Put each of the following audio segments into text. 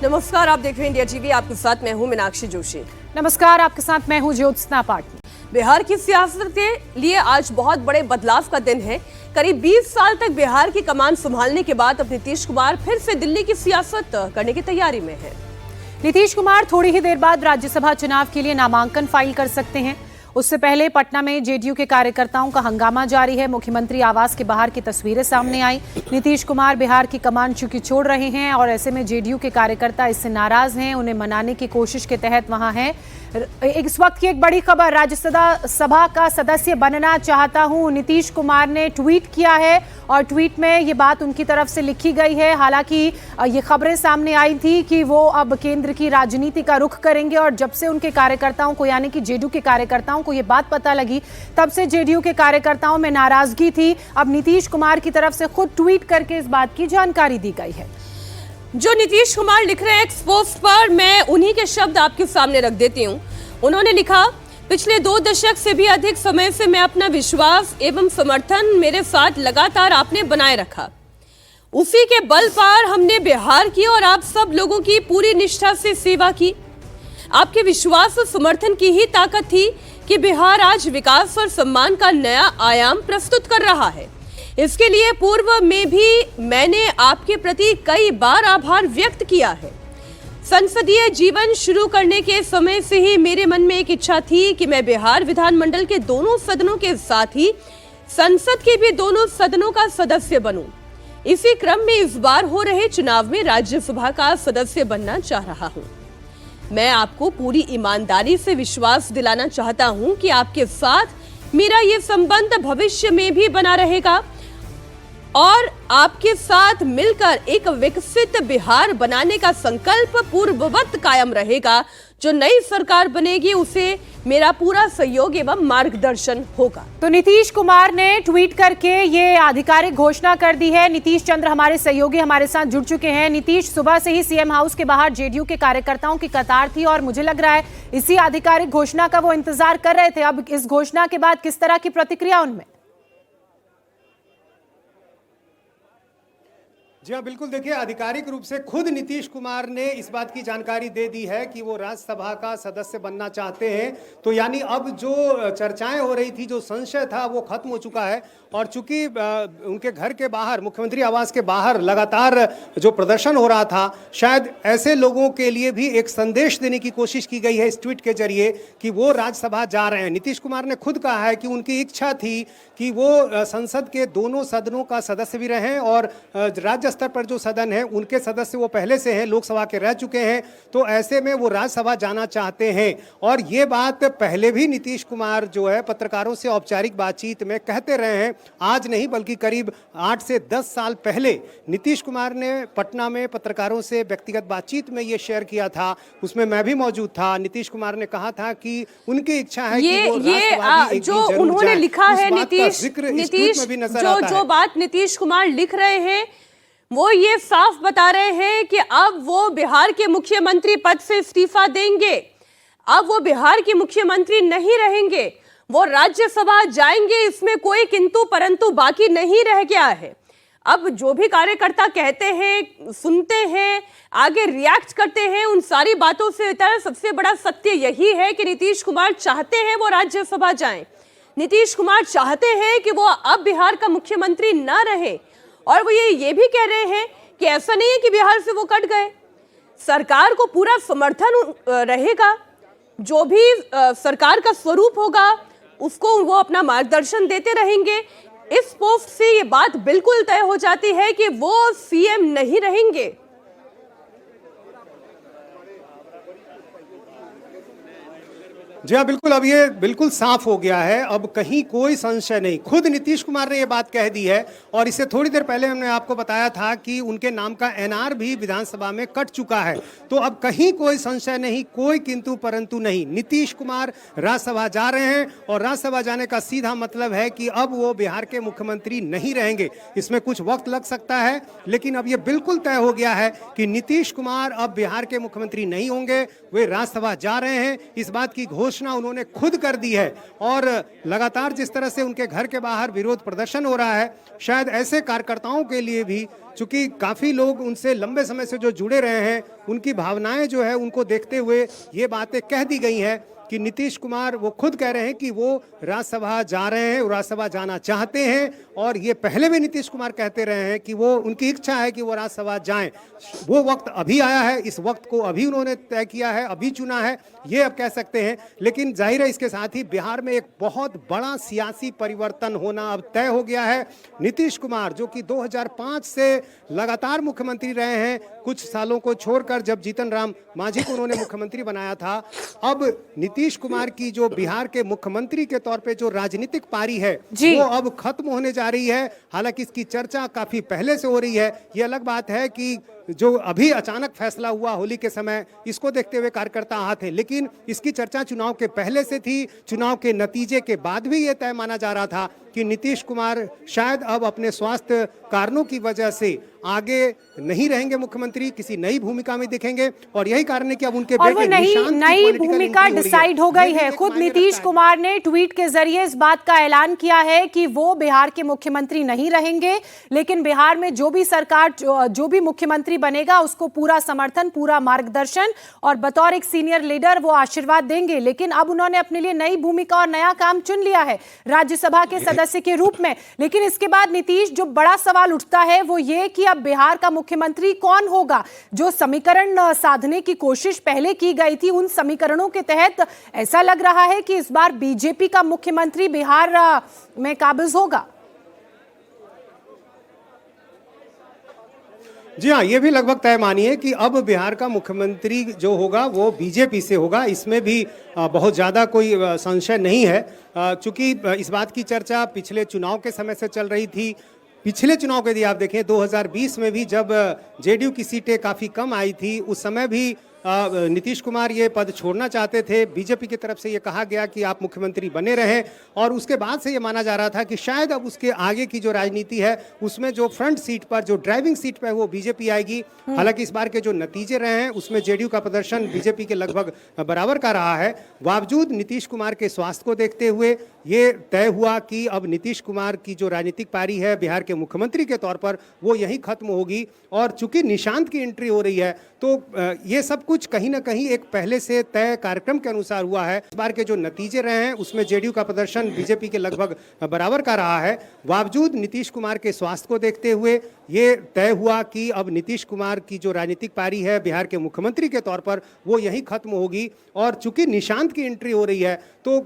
नमस्कार, आप देख रहे हैं इंडिया टीवी। आपके साथ मैं हूं मीनाक्षी जोशी। नमस्कार, आपके साथ मैं हूं ज्योत्सना पाटिल। बिहार की सियासत के लिए आज बहुत बड़े बदलाव का दिन है। करीब 20 साल तक बिहार की कमान संभालने के बाद अब नीतीश कुमार फिर से दिल्ली की सियासत करने की तैयारी में है। नीतीश कुमार थोड़ी ही देर बाद राज्यसभा चुनाव के लिए नामांकन फाइल कर सकते हैं। उससे पहले पटना में जेडीयू के कार्यकर्ताओं का हंगामा जारी है। मुख्यमंत्री आवास के बाहर की तस्वीरें सामने आई। नीतीश कुमार बिहार की कमान चूंकि छोड़ रहे हैं और ऐसे में जेडीयू के कार्यकर्ता इससे नाराज हैं। उन्हें मनाने की कोशिश के तहत वहां हैं। इस वक्त की एक बड़ी खबर, राज्यसभा का सदस्य बनना चाहता हूं, नीतीश कुमार ने ट्वीट किया है और ट्वीट में ये बात उनकी तरफ से लिखी गई है। हालांकि ये खबरें सामने आई थी कि वो अब केंद्र की राजनीति का रुख करेंगे और जब से उनके कार्यकर्ताओं को यानी कि जेडीयू के कार्यकर्ताओं को ये बात पता लगी तब से जेडीयू के कार्यकर्ताओं में नाराजगी थी। अब नीतीश कुमार की तरफ से खुद ट्वीट करके इस बात की जानकारी दी गई है। जो नीतीश कुमार लिख रहे हैं एक्स पोस्ट पर, मैं उन्हीं के शब्द आपके सामने रख देती हूँ। उन्होंने लिखा, पिछले 2 दशक से भी अधिक समय से मैं अपना विश्वास एवं समर्थन मेरे साथ लगातार आपने बनाए रखा। उसी के बल पर हमने बिहार की और आप सब लोगों की पूरी निष्ठा से सेवा की। आपके विश्वास और समर्थन की ही ताकत थी कि बिहार आज विकास और सम्मान का नया आयाम प्रस्तुत कर रहा है। इसके लिए पूर्व में भी मैंने आपके प्रति कई बार आभार व्यक्त किया है। संसदीय जीवन शुरू करने के समय से ही मेरे मन में एक इच्छा थी कि मैं बिहार विधानमंडल के दोनों सदनों के साथ ही संसद के भी दोनों सदनों का सदस्य बनूं। इसी क्रम में इस बार हो रहे चुनाव में राज्यसभा का सदस्य बनना चाह रहा हूं। मैं आपको पूरी ईमानदारी से विश्वास दिलाना चाहता हूं कि आपके साथ मेरा ये संबंध भविष्य में भी बना रहेगा और आपके साथ मिलकर एक विकसित बिहार बनाने का संकल्प पूर्ववत कायम रहेगा। जो नई सरकार बनेगी उसे मेरा पूरा सहयोग एवं मार्गदर्शन होगा। तो नीतीश कुमार ने ट्वीट करके ये आधिकारिक घोषणा कर दी है। नीतीश चंद्र हमारे सहयोगी हमारे साथ जुड़ चुके हैं। नीतीश, सुबह से ही सीएम हाउस के बाहर जेडीयू के कार्यकर्ताओं की कतार थी और मुझे लग रहा है इसी आधिकारिक घोषणा का वो इंतजार कर रहे थे। अब इस घोषणा के बाद किस तरह की प्रतिक्रिया उनमें? जी हाँ, बिल्कुल। देखिए, आधिकारिक रूप से खुद नीतीश कुमार ने इस बात की जानकारी दे दी है कि वो राज्यसभा का सदस्य बनना चाहते हैं। तो यानी अब जो चर्चाएं हो रही थी, जो संशय था, वो खत्म हो चुका है। और चूंकि उनके घर के बाहर, मुख्यमंत्री आवास के बाहर लगातार जो प्रदर्शन हो रहा था, शायद ऐसे लोगों के लिए भी एक संदेश देने की कोशिश की गई है इस ट्वीट के जरिए कि वो राज्यसभा जा रहे हैं। नीतीश कुमार ने खुद कहा है कि उनकी इच्छा थी कि वो संसद के दोनों सदनों का सदस्य भी रहें और राज्य स्तर पर जो सदन है उनके सदस्य वो पहले से हैं, लोकसभा के रह चुके हैं। तो ऐसे में वो राज्यसभा जाना चाहते हैं। और ये बात पहले भी नीतीश कुमार जो है पत्रकारों से औपचारिक बातचीत में कहते रहे हैं। आज नहीं बल्कि करीब 8 से 10 साल पहले नीतीश कुमार ने पटना में पत्रकारों से व्यक्तिगत बातचीत में ये शेयर किया था। उसमें मैं भी मौजूद था। नीतीश कुमार ने कहा था कि उनकी इच्छा है कि वो राज्यसभा जो उन्होंने लिखा है नीतीश, जो बात नीतीश कुमार लिख रहे हैं वो ये साफ बता रहे हैं कि अब वो बिहार के मुख्यमंत्री पद से इस्तीफा देंगे। अब वो बिहार के मुख्यमंत्री नहीं रहेंगे, वो राज्यसभा जाएंगे। इसमें कोई किंतु परंतु बाकी नहीं रह गया है। अब जो भी कार्यकर्ता कहते हैं, सुनते हैं, आगे रिएक्ट करते हैं, उन सारी बातों से सबसे बड़ा सत्य यही है कि नीतीश कुमार चाहते हैं वो राज्यसभा जाएं। नीतीश कुमार चाहते हैं कि वो अब बिहार का मुख्यमंत्री ना रहे। और वो ये भी कह रहे हैं कि ऐसा नहीं है कि बिहार से वो कट गए, सरकार को पूरा समर्थन रहेगा। जो भी सरकार का स्वरूप होगा उसको वो अपना मार्गदर्शन देते रहेंगे। इस पोस्ट से ये बात बिल्कुल तय हो जाती है कि वो सीएम नहीं रहेंगे। जी हाँ, बिल्कुल। अब ये बिल्कुल साफ हो गया है, अब कहीं कोई संशय नहीं। खुद नीतीश कुमार ने ये बात कह दी है। और इससे थोड़ी देर पहले हमने आपको बताया था कि उनके नाम का एनआर भी विधानसभा में कट चुका है। तो अब कहीं कोई संशय नहीं, कोई किंतु परंतु नहीं। नीतीश कुमार राज्यसभा जा रहे हैं और राज्यसभा जाने का सीधा मतलब है कि अब वो बिहार के मुख्यमंत्री नहीं रहेंगे। इसमें कुछ वक्त लग सकता है, लेकिन अब ये बिल्कुल तय हो गया है कि नीतीश कुमार अब बिहार के मुख्यमंत्री नहीं होंगे, वे राज्यसभा जा रहे हैं। इस बात की घोषणा घोषणा उन्होंने खुद कर दी है और लगातार जिस तरह से उनके घर के बाहर विरोध प्रदर्शन हो रहा है, शायद ऐसे कार्यकर्ताओं के लिए भी, चूंकि काफी लोग उनसे लंबे समय से जो जुड़े रहे हैं, उनकी भावनाएं जो है उनको देखते हुए ये बातें कह दी गई हैं कि नीतीश कुमार वो खुद कह रहे हैं कि वो राज्यसभा जा रहे हैं, राज्यसभा जाना चाहते हैं और ये पहले भी नीतीश कुमार कहते रहे हैं कि वो उनकी इच्छा है कि वो राज्यसभा जाएं। वो वक्त अभी आया है, इस वक्त को अभी उन्होंने तय किया है, अभी चुना है, ये अब कह सकते हैं। लेकिन जाहिर है इसके साथ ही बिहार में एक बहुत बड़ा सियासी परिवर्तन होना अब तय हो गया है। नीतीश कुमार जो कि 2005 से लगातार मुख्यमंत्री रहे हैं, कुछ सालों को छोड़कर जब जीतन राम मांझी को उन्होंने मुख्यमंत्री बनाया था, अब नीतीश कुमार की जो बिहार के मुख्यमंत्री के तौर पे जो राजनीतिक पारी है वो अब खत्म होने जा रही है। हालांकि इसकी चर्चा काफी पहले से हो रही है। ये अलग बात है कि जो अभी अचानक फैसला हुआ होली के समय, इसको देखते हुए कार्यकर्ता आहत हैं, लेकिन इसकी चर्चा चुनाव के पहले से थी। चुनाव के नतीजे के बाद भी ये तय माना जा रहा था कि नीतीश कुमार शायद अब अपने स्वास्थ्य कारणों की वजह से आगे नहीं रहेंगे मुख्यमंत्री, किसी नई भूमिका में दिखेंगे और यही कारण है कि अब उनके और वो नई भूमिका डिसाइड हो गई है। खुद नीतीश कुमार ने ट्वीट के जरिए इस बात का ऐलान किया है कि वो बिहार के मुख्यमंत्री नहीं रहेंगे, लेकिन बिहार में जो भी सरकार, जो भी मुख्यमंत्री बनेगा उसको पूरा समर्थन, पूरा मार्गदर्शन और बतौर एक सीनियर लीडर वो आशीर्वाद देंगे। लेकिन अब उन्होंने अपने लिए नई भूमिका और नया काम चुन लिया है राज्यसभा के सदस्य के रूप में। लेकिन इसके बाद नीतीश, जो बड़ा सवाल उठता है वो ये कि अब बिहार का मुख्यमंत्री कौन होगा। जो समीकरण साधने की कोशिश पहले की गई थी, उन समीकरणों के तहत ऐसा लग रहा है कि इस बार बीजेपी का मुख्यमंत्री बिहार में काबिज होगा। जी हाँ, ये भी लगभग तय मानिए कि अब बिहार का मुख्यमंत्री जो होगा वो बीजेपी से होगा। इसमें भी बहुत ज़्यादा कोई संशय नहीं है, चूंकि इस बात की चर्चा पिछले चुनाव के समय से चल रही थी। पिछले चुनाव के यदि आप देखें 2020 में भी जब जेडीयू की सीटें काफ़ी कम आई थी, उस समय भी नीतीश कुमार ये पद छोड़ना चाहते थे। बीजेपी की तरफ से ये कहा गया कि आप मुख्यमंत्री बने रहें और उसके बाद से ये माना जा रहा था कि शायद अब उसके आगे की जो राजनीति है उसमें जो फ्रंट सीट पर, जो ड्राइविंग सीट पर वो बीजेपी आएगी। हालांकि इस बार के जो नतीजे रहे हैं उसमें जेडीयू का प्रदर्शन बीजेपी के लगभग बराबर का रहा है। बावजूद नीतीश कुमार के स्वास्थ्य को देखते हुए ये तय हुआ कि अब नीतीश कुमार की जो राजनीतिक पारी है बिहार के मुख्यमंत्री के तौर पर वो यहीं खत्म होगी। और चूंकि निशांत की एंट्री हो रही है तो ये सब कुछ कहीं ना कहीं एक पहले से तय कार्यक्रम के अनुसार हुआ है। इस बार के जो नतीजे रहे हैं उसमें जेडीयू का प्रदर्शन बीजेपी के लगभग बराबर का रहा है। बावजूद नीतीश कुमार के स्वास्थ्य को देखते हुए ये तय हुआ कि अब नीतीश कुमार की जो राजनीतिक पारी है बिहार के मुख्यमंत्री के तौर पर वो यहीं खत्म होगी। और चूंकि निशांत की एंट्री हो रही है तो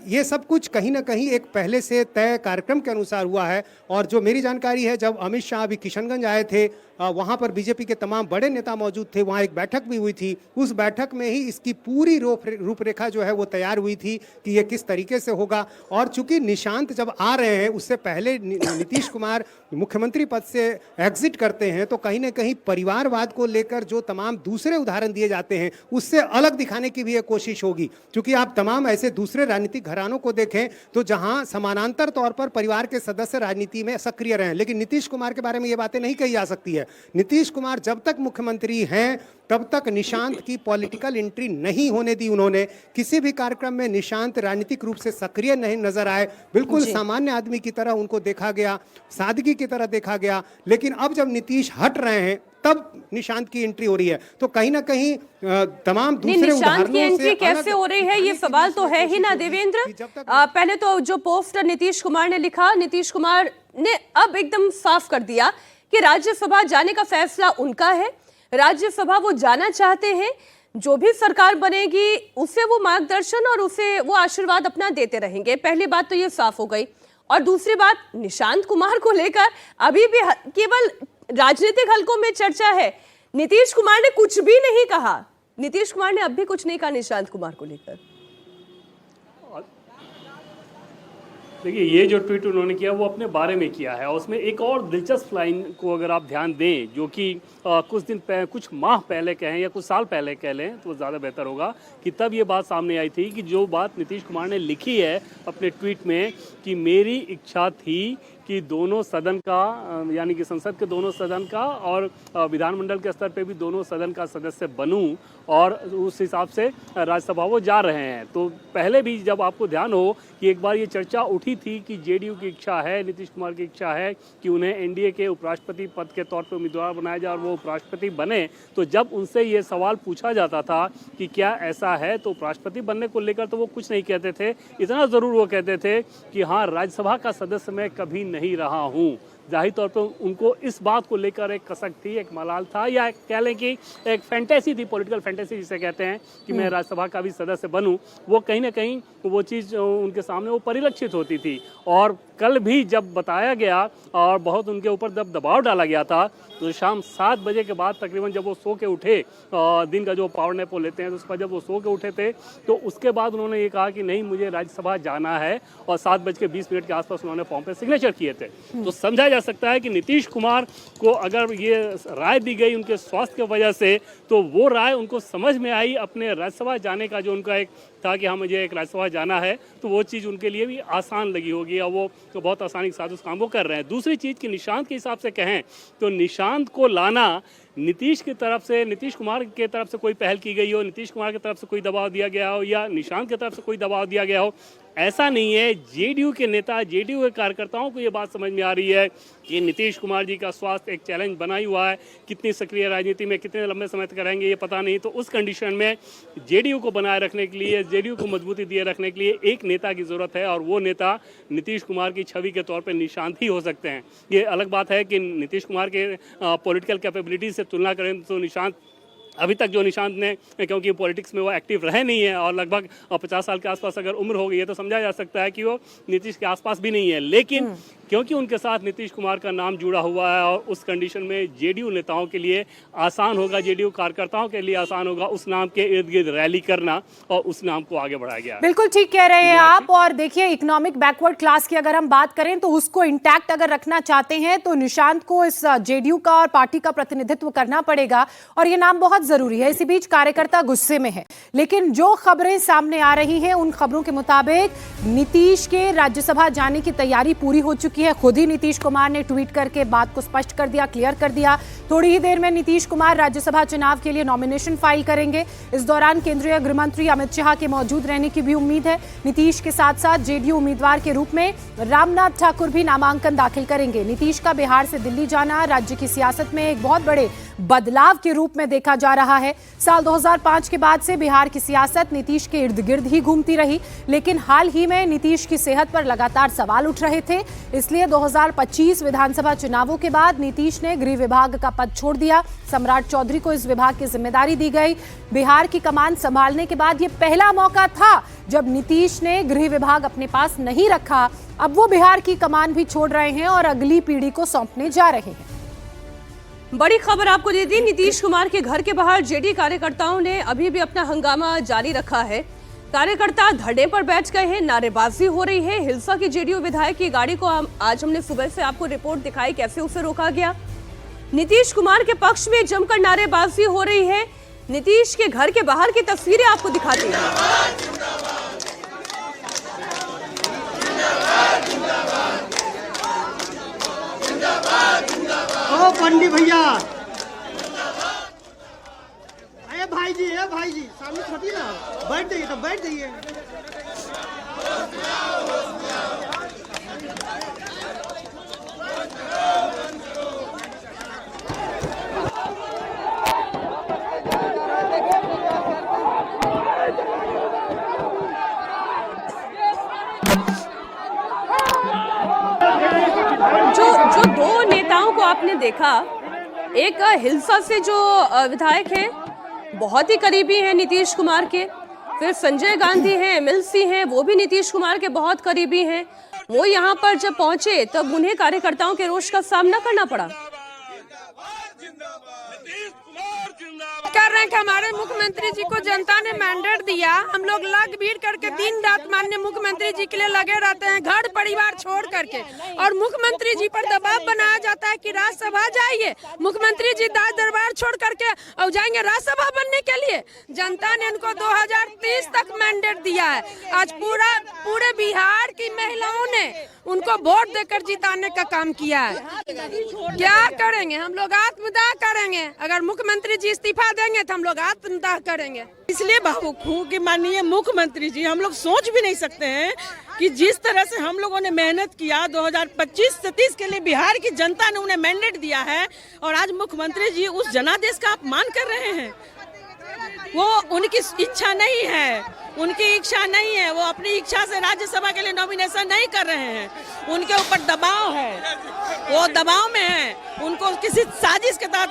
ये सब कुछ कहीं ना कहीं एक पहले से तय कार्यक्रम के अनुसार हुआ है। और जो मेरी जानकारी है, जब अमित शाह अभी किशनगंज आए थे, वहाँ पर बीजेपी के तमाम बड़े नेता मौजूद थे, वहाँ एक बैठक भी हुई थी। उस बैठक में ही इसकी पूरी रूपरेखा जो है वो तैयार हुई थी कि ये किस तरीके से होगा। और चूंकि निशांत जब आ रहे हैं, उससे पहले नीतीश कुमार मुख्यमंत्री पद से एग्जिट करते हैं, तो कहीं ना कहीं परिवारवाद को लेकर जो तमाम दूसरे उदाहरण दिए जाते हैं उससे अलग दिखाने की भी एक कोशिश होगी। क्योंकि आप तमाम ऐसे दूसरे राजनीतिक घरानों को देखें तो जहां समानांतर तौर पर परिवार के सदस्य राजनीति में सक्रिय रहे, लेकिन नीतीश कुमार के बारे में ये बातें नहीं कही जा सकती है। नीतीश कुमार जब तक मुख्यमंत्री हैं तब तक निशांत की पॉलिटिकल एंट्री नहीं होने दी उन्होंने। किसी भी कार्यक्रम में निशांत राजनीतिक रूप से सक्रिय नहीं नजर आए, बिल्कुल सामान्य आदमी की तरह उनको देखा गया, सादगी की तरह देखा गया। लेकिन अब जब नीतीश हट रहे हैं तब निशांत की एंट्री हो रही है। तो कहीं ना कहीं तमाम दूसरे निशांत की एंट्री कैसे हो रही है ये सवाल तो है ही ना देवेंद्र। पहले तो जो पोस्ट नीतीश कुमार ने लिखा, नीतीश कुमार ने अब एकदम साफ कर दिया कि राज्यसभा जाने का फैसला उनका है, राज्यसभा वो जाना चाहते हैं, जो भी सरकार बनेगी उसे वो मार्गदर्शन और उसे वो आशीर्वाद अपना देते रहेंगे। पहली बात तो ये साफ हो गई। और दूसरी बात, निशांत कुमार को लेकर अभी भी केवल राजनीतिक हलकों में चर्चा है। नीतीश कुमार ने कुछ भी नहीं कहा, नीतीश कुमार ने अब भी कुछ नहीं कहा निशांत कुमार को लेकर। देखिए, ये जो ट्वीट उन्होंने किया वो अपने बारे में किया है और उसमें एक और दिलचस्प लाइन को अगर आप ध्यान दें, जो कि कुछ माह पहले कहें या कुछ साल पहले कह लें तो ज़्यादा बेहतर होगा, कि तब ये बात सामने आई थी कि जो बात नीतीश कुमार ने लिखी है अपने ट्वीट में कि मेरी इच्छा थी कि दोनों सदन का, यानी कि संसद के दोनों सदन का और विधानमंडल के स्तर पे भी दोनों सदन का सदस्य बनूं और उस हिसाब से राज्यसभा वो जा रहे हैं। तो पहले भी जब आपको ध्यान हो कि एक बार ये चर्चा उठी थी कि जेडीयू की इच्छा है, नीतीश कुमार की इच्छा है कि उन्हें एनडीए के उपराष्ट्रपति पद के तौर पर उम्मीदवार बनाया जाए और वो उपराष्ट्रपति बने, तो जब उनसे ये सवाल पूछा जाता था कि क्या ऐसा है, तो उपराष्ट्रपति बनने को लेकर तो वो कुछ नहीं कहते थे। इतना ज़रूर वो कहते थे कि हाँ, राज्यसभा का सदस्य मैं कभी नहीं रहा हूँ। जाहिर तौर पर उनको इस बात को लेकर एक कसक थी, एक मलाल था, या कह लें कि एक फैंटेसी थी, पॉलिटिकल फैंटेसी जिसे कहते हैं कि मैं राज्यसभा का भी सदस्य बनूं। वो कहीं ना कहीं वो चीज़ उनके सामने वो परिलक्षित होती थी। और कल भी जब बताया गया और बहुत उनके ऊपर जब दबाव डाला गया था, तो शाम 7 बजे के बाद तकरीबन जब वो सो के उठे, दिन का जो पावर नैप वो लेते हैं, तो उसके बाद जब वो सो के उठे थे, तो उसके बाद उन्होंने ये कहा कि नहीं, मुझे राज्यसभा जाना है, और 7:20 के आसपास उन्होंने फॉर्म पे सिग्नेचर किए थे। तो समझा जा सकता है कि नीतीश कुमार को अगर ये राय दी गई उनके स्वास्थ्य की वजह से, तो वो राय उनको समझ में आई। अपने राज्यसभा जाने का जो उनका एक था कि हाँ, मुझे एक राज्यसभा जाना है, तो वो चीज़ उनके लिए भी आसान लगी होगी, और वो तो बहुत आसानी के साथ उस काम को कर रहे हैं। दूसरी चीज़ कि निशांत के हिसाब से कहें तो निशांत को लाना नीतीश की तरफ से, नीतीश कुमार के तरफ से कोई पहल की गई हो, नीतीश कुमार की तरफ से कोई दबाव दिया गया हो, या निशांत की तरफ से कोई दबाव दिया गया हो, ऐसा नहीं है। जेडीयू के नेता, जेडीयू के कार्यकर्ताओं को ये बात समझ में आ रही है कि नीतीश कुमार जी का स्वास्थ्य एक चैलेंज बना ही हुआ है। कितनी सक्रिय राजनीति में कितने लंबे समय तक रहेंगे ये पता नहीं। तो उस कंडीशन में जेडीयू को बनाए रखने के लिए, जेडीयू को मजबूती दिए रखने के लिए एक नेता की जरूरत है, और वो नेता नीतीश कुमार की छवि के तौर पर निशांत ही हो सकते हैं। ये अलग बात है कि नीतीश कुमार के पॉलिटिकल कैपेबिलिटी से तुलना करें तो निशांत, अभी तक जो निशांत ने, क्योंकि पॉलिटिक्स में वो एक्टिव रहे नहीं है और लगभग 50 साल के आसपास अगर उम्र हो गई है, तो समझा जा सकता है कि वो नीतीश के आसपास भी नहीं है। लेकिन क्योंकि उनके साथ नीतीश कुमार का नाम जुड़ा हुआ है, और उस कंडीशन में जेडीयू नेताओं के लिए आसान होगा, जेडीयू कार्यकर्ताओं के लिए आसान होगा उस नाम के इर्द गिर्द रैली करना, और उस नाम को आगे बढ़ाया गया। बिल्कुल ठीक कह रहे हैं आप। और देखिए, इकोनॉमिक बैकवर्ड क्लास की अगर हम बात करें तो उसको इंटैक्ट अगर रखना चाहते हैं तो निशांत को इस जेडीयू का और पार्टी का प्रतिनिधित्व करना पड़ेगा, और ये नाम बहुत जरूरी है। इसी बीच कार्यकर्ता गुस्से में है, लेकिन जो खबरें सामने आ रही हैं उन खबरों के मुताबिक नीतीश के राज्यसभा जाने की तैयारी पूरी हो चुकी है। खुद ही नीतीश कुमार ने ट्वीट करके बात को स्पष्ट कर दिया, क्लियर कर दिया। थोड़ी ही देर में नीतीश कुमार राज्यसभा चुनाव के लिए नॉमिनेशन फाइल करेंगे। इस दौरान केंद्रीय गृह मंत्री अमित शाह के मौजूद रहने की भी उम्मीद है। नीतीश के साथ साथ जेडीयू उम्मीदवार के रूप में रामनाथ ठाकुर भी नामांकन दाखिल करेंगे। नीतीश का बिहार से दिल्ली जाना राज्य की सियासत में एक बहुत बड़े बदलाव के रूप में देखा जा रहा है। साल 2005 के बाद से बिहार की सियासत नीतीश के इर्द गिर्द ही घूमती रही, लेकिन हाल ही में नीतीश की सेहत पर लगातार सवाल उठ रहे थे। इसलिए 2025 विधानसभा चुनावों के बाद नीतीश ने गृह विभाग का पद छोड़ दिया। सम्राट चौधरी को इस विभाग की जिम्मेदारी दी गई। बिहार की कमान संभालने के बाद यह पहला मौका था जब नीतीश ने गृह विभाग अपने पास नहीं रखा। अब वो बिहार की कमान भी छोड़ रहे हैं और अगली पीढ़ी को सौंपने जा रहे हैं। बड़ी खबर आपको दे दी, नीतीश कुमार के घर के बाहर जेडी कार्यकर्ताओं ने अभी भी अपना हंगामा जारी रखा है। कार्यकर्ता धरने पर बैठ गए हैं, नारेबाजी हो रही है। हिलसा की जेडीयू विधायक की गाड़ी को आज हमने सुबह से आपको रिपोर्ट दिखाई कैसे उसे रोका गया। नीतीश कुमार के पक्ष में जमकर नारेबाजी हो रही है। नीतीश के घर के बाहर की तस्वीरें आपको दिखाती हैं। ओ पंडित भैया, अरे भाई जी, सामने खड़ी ना, बैठ जाइए, तब बैठ जाइए। जो दो नेताओं को आपने देखा, एक हिलसा से जो विधायक हैं, बहुत ही करीबी हैं नीतीश कुमार के, फिर संजय गांधी हैं, एमएलसी हैं, वो भी नीतीश कुमार के बहुत करीबी हैं। वो यहाँ पर जब पहुंचे तब उन्हें कार्यकर्ताओं के रोष का सामना करना पड़ा। कर रहे हैं कि हमारे मुख्यमंत्री जी को जनता ने मैंडेट दिया, हम लोग लग भीड़ करके दिन रात माननीय मुख्यमंत्री जी के लिए लगे रहते हैं, घर परिवार छोड़ करके, और मुख्यमंत्री जी पर दबाव बनाया जाता है कि राज्यसभा जाइए। मुख्यमंत्री जी दास दरबार छोड़ करके और जाएंगे राज्यसभा बनने के लिए। जनता ने उनको 2030 तक मैंडेट दिया है। आज पूरे बिहार की महिलाओं ने उनको वोट देकर जिताने का काम किया है। क्या करेंगे हम लोग? आत्मदाह करेंगे। अगर मुख्यमंत्री जी इस्तीफा देंगे करेंगे तो हम लोग आत्मदाह करेंगे। इसलिए भावुक हूँ कि माननीय मुख्यमंत्री जी, हम लोग सोच भी नहीं सकते हैं कि जिस तरह से हम लोगों ने मेहनत किया 2025-30 के लिए बिहार की जनता ने उन्हें मैंडेट दिया है और आज मुख्यमंत्री जी उस जनादेश का अपमान कर रहे हैं। वो उनकी इच्छा नहीं है, उनकी इच्छा नहीं है, वो अपनी इच्छा से राज्यसभा के लिए नॉमिनेशन नहीं कर रहे हैं। उनके ऊपर दबाव है, वो दबाव में है, उनको किसी साजिश के तहत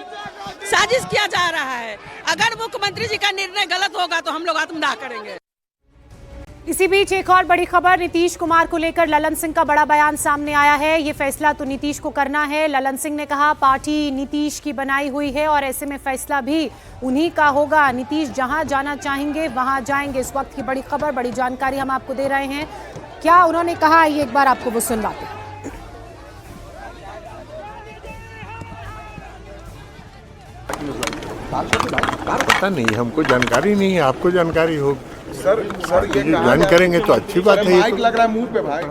साजिश किया जा रहा है। अगर मुख्यमंत्री जी का निर्णय गलत होगा तो हम लोग आत्मदाह करेंगे। इसी बीच एक और बड़ी खबर, नीतीश कुमार को लेकर ललन सिंह का बड़ा बयान सामने आया है। ये फैसला तो नीतीश को करना है। ललन सिंह ने कहा पार्टी नीतीश की बनाई हुई है और ऐसे में फैसला भी उन्हीं का होगा। नीतीश जहां जाना चाहेंगे वहां जाएंगे। इस वक्त की बड़ी खबर, बड़ी जानकारी हम आपको दे रहे हैं। क्या उन्होंने कहा ये एक बार आपको वो सुनवाते हैं। पता नहीं, हमको जानकारी नहीं है, आपको जानकारी हो। सर ये ज्वाइन करेंगे तो अच्छी बात है। माइक लग रहा है मुंह पे भाई।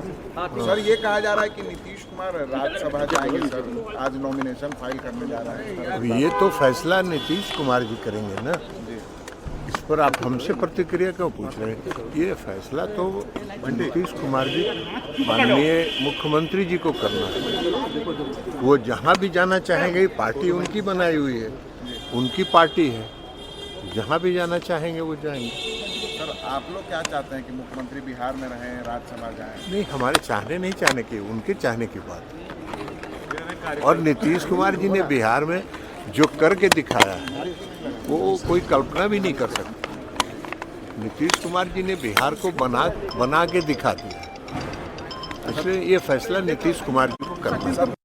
सर ये कहा जा रहा है कि नीतीश कुमार राज्यसभा जाएंगे सर, आज नॉमिनेशन फाइल करने जा रहा है। अब ये तो फैसला नीतीश कुमार जी करेंगे ना, इस पर आप हमसे प्रतिक्रिया क्यों पूछ रहे हैं? ये फैसला तो नीतीश कुमार जी माननीय मुख्यमंत्री जी को करना है। वो जहाँ भी जाना चाहेंगे, पार्टी उनकी बनाई हुई है, उनकी पार्टी है, जहाँ भी जाना चाहेंगे वो जाएंगे। सर आप लोग क्या चाहते हैं कि मुख्यमंत्री बिहार में रहें, राज्यसभा जाएं? नहीं, हमारे चाहने नहीं चाहने की, उनके चाहने की बात। और नीतीश कुमार जी ने बिहार में जो करके दिखाया है वो कोई कल्पना भी नहीं कर सकती। नीतीश कुमार जी ने बिहार को बना के दिखा दिया, इसलिए ये फैसला नीतीश कुमार जी को करना है।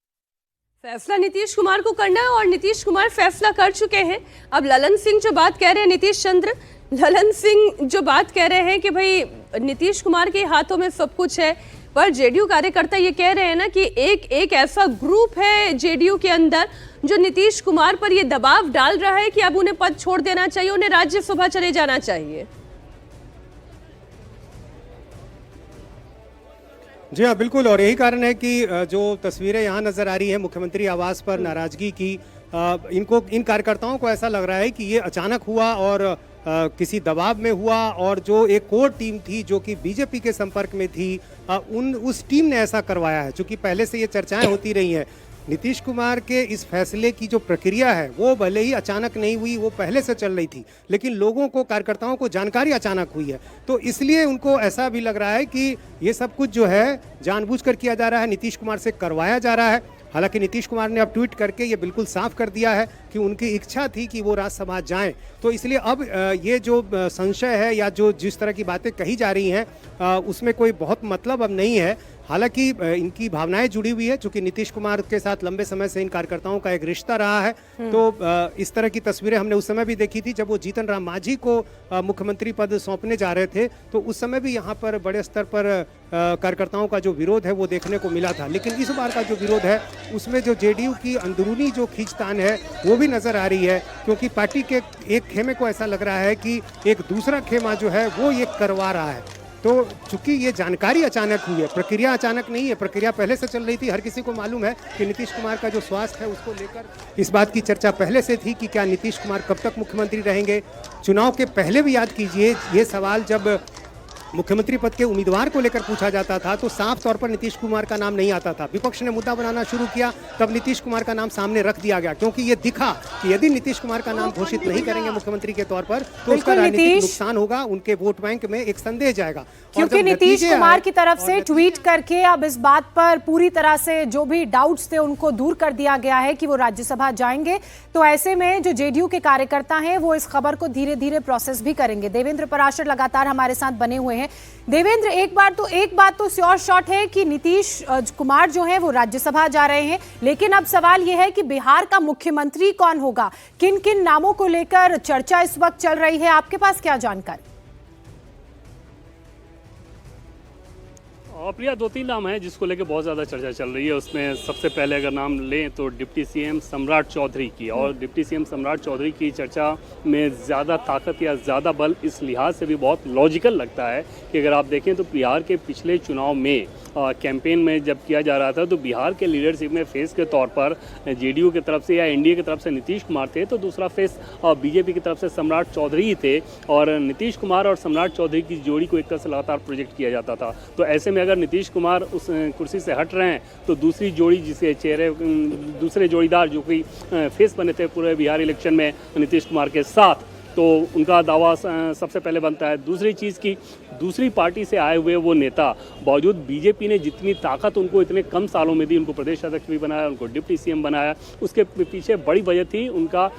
फैसला नीतीश कुमार को करना है और नीतीश कुमार फैसला कर चुके हैं। अब ललन सिंह जो बात कह रहे हैं, नीतीश चंद्र ललन सिंह जो बात कह रहे हैं कि भाई नीतीश कुमार के हाथों में सब कुछ है, पर जेडीयू कार्यकर्ता ये कह रहे हैं ना कि एक ऐसा ग्रुप है जेडीयू के अंदर जो नीतीश कुमार पर ये दबाव डाल रहा है कि अब उन्हें पद छोड़ देना चाहिए, उन्हें राज्यसभा चले जाना चाहिए। जी हाँ, बिल्कुल। और यही कारण है कि जो तस्वीरें यहाँ नजर आ रही है मुख्यमंत्री आवास पर नाराजगी की, इन कार्यकर्ताओं को ऐसा लग रहा है कि ये अचानक हुआ और किसी दबाव में हुआ, और जो एक कोर टीम थी जो कि बीजेपी के संपर्क में थी, उस टीम ने ऐसा करवाया है। चूंकि पहले से ये चर्चाएं होती रही हैं, नीतीश कुमार के इस फैसले की जो प्रक्रिया है वो भले ही अचानक नहीं हुई, वो पहले से चल रही थी, लेकिन लोगों को, कार्यकर्ताओं को जानकारी अचानक हुई है, तो इसलिए उनको ऐसा भी लग रहा है कि ये सब कुछ जो है जानबूझकर किया जा रहा है, नीतीश कुमार से करवाया जा रहा है। हालांकि नीतीश कुमार ने अब ट्वीट करके ये बिल्कुल साफ कर दिया है कि उनकी इच्छा थी कि वो राज्यसभा जाएं, तो इसलिए अब ये जो संशय है या जो जिस तरह की बातें कही जा रही हैं उसमें कोई बहुत मतलब अब नहीं है। हालांकि इनकी भावनाएं जुड़ी हुई है, चूंकि नीतीश कुमार के साथ लंबे समय से इन कार्यकर्ताओं का एक रिश्ता रहा है, तो इस तरह की तस्वीरें हमने उस समय भी देखी थी जब वो जीतन राम मांझी को मुख्यमंत्री पद सौंपने जा रहे थे, तो उस समय भी यहाँ पर बड़े स्तर पर कार्यकर्ताओं का जो विरोध है वो देखने को मिला था। लेकिन इस बार का जो विरोध है उसमें जो जेडीयू की अंदरूनी जो खींचतान है वो भी नजर आ रही है, क्योंकि पार्टी के एक खेमे को ऐसा लग रहा है कि एक दूसरा खेमा जो है वो ये करवा रहा है। तो चूंकि ये जानकारी अचानक हुई है, प्रक्रिया अचानक नहीं है, प्रक्रिया पहले से चल रही थी। हर किसी को मालूम है कि नीतीश कुमार का जो स्वास्थ्य है उसको लेकर इस बात की चर्चा पहले से थी कि क्या नीतीश कुमार कब तक मुख्यमंत्री रहेंगे। चुनाव के पहले भी याद कीजिए, ये सवाल जब मुख्यमंत्री पद के उम्मीदवार को लेकर पूछा जाता था तो साफ तौर पर नीतीश कुमार का नाम नहीं आता था। विपक्ष ने मुद्दा बनाना शुरू किया, तब नीतीश कुमार का नाम सामने रख दिया गया, क्योंकि ये दिखा कि यदि नीतीश कुमार का नाम घोषित नहीं करेंगे मुख्यमंत्री के तौर पर तो उसका राजनीतिक नुकसान होगा, उनके वोट बैंक में एक संदेह जाएगा। क्योंकि नीतीश कुमार की तरफ से ट्वीट करके अब इस बात पर पूरी तरह से जो भी डाउट्स थे उनको दूर कर दिया गया है कि वो राज्यसभा जाएंगे, तो ऐसे में जो जेडीयू के कार्यकर्ता हैं वो इस खबर को धीरे धीरे प्रोसेस भी करेंगे। देवेंद्र पराशर लगातार हमारे साथ बने हुए हैं। देवेंद्र, एक बात तो श्योर शॉट है कि नीतीश कुमार जो है वो राज्यसभा जा रहे हैं, लेकिन अब सवाल यह है कि बिहार का मुख्यमंत्री कौन होगा, किन किन नामों को लेकर चर्चा इस वक्त चल रही है, आपके पास क्या जानकारी? प्रिया, 2-3 नाम हैं जिसको लेके बहुत ज़्यादा चर्चा चल रही है। उसमें सबसे पहले अगर नाम लें तो डिप्टी सीएम सम्राट चौधरी की, और डिप्टी सीएम सम्राट चौधरी की चर्चा में ज़्यादा ताकत या ज़्यादा बल इस लिहाज से भी बहुत लॉजिकल लगता है कि अगर आप देखें तो बिहार के पिछले चुनाव में कैंपेन में जब किया जा रहा था तो बिहार के लीडरशिप में फेस के तौर पर जेडीयू की तरफ से या एनडीए की तरफ से नीतीश कुमार थे, तो दूसरा फेस बीजेपी की तरफ से सम्राट चौधरी ही थे और नीतीश कुमार और सम्राट चौधरी की जोड़ी को एक तरह से लगातार प्रोजेक्ट किया जाता था। तो ऐसे में अगर नीतीश कुमार उस कुर्सी से हट रहे हैं तो दूसरी जोड़ी जिसे दूसरे जोड़ीदार जो कि फेस बने थे पूरे बिहार इलेक्शन में नीतीश कुमार के साथ, तो उनका दावा सबसे पहले बनता है। दूसरी चीज़ की दूसरी पार्टी से आए हुए वो नेता, बावजूद बीजेपी ने जितनी ताकत उनको इतने कम सालों में दी, उनको प्रदेश अध्यक्ष भी बनाया, उनको डिप्टी सीएम बनाया, उसके पीछे बड़ी वजह थी उनका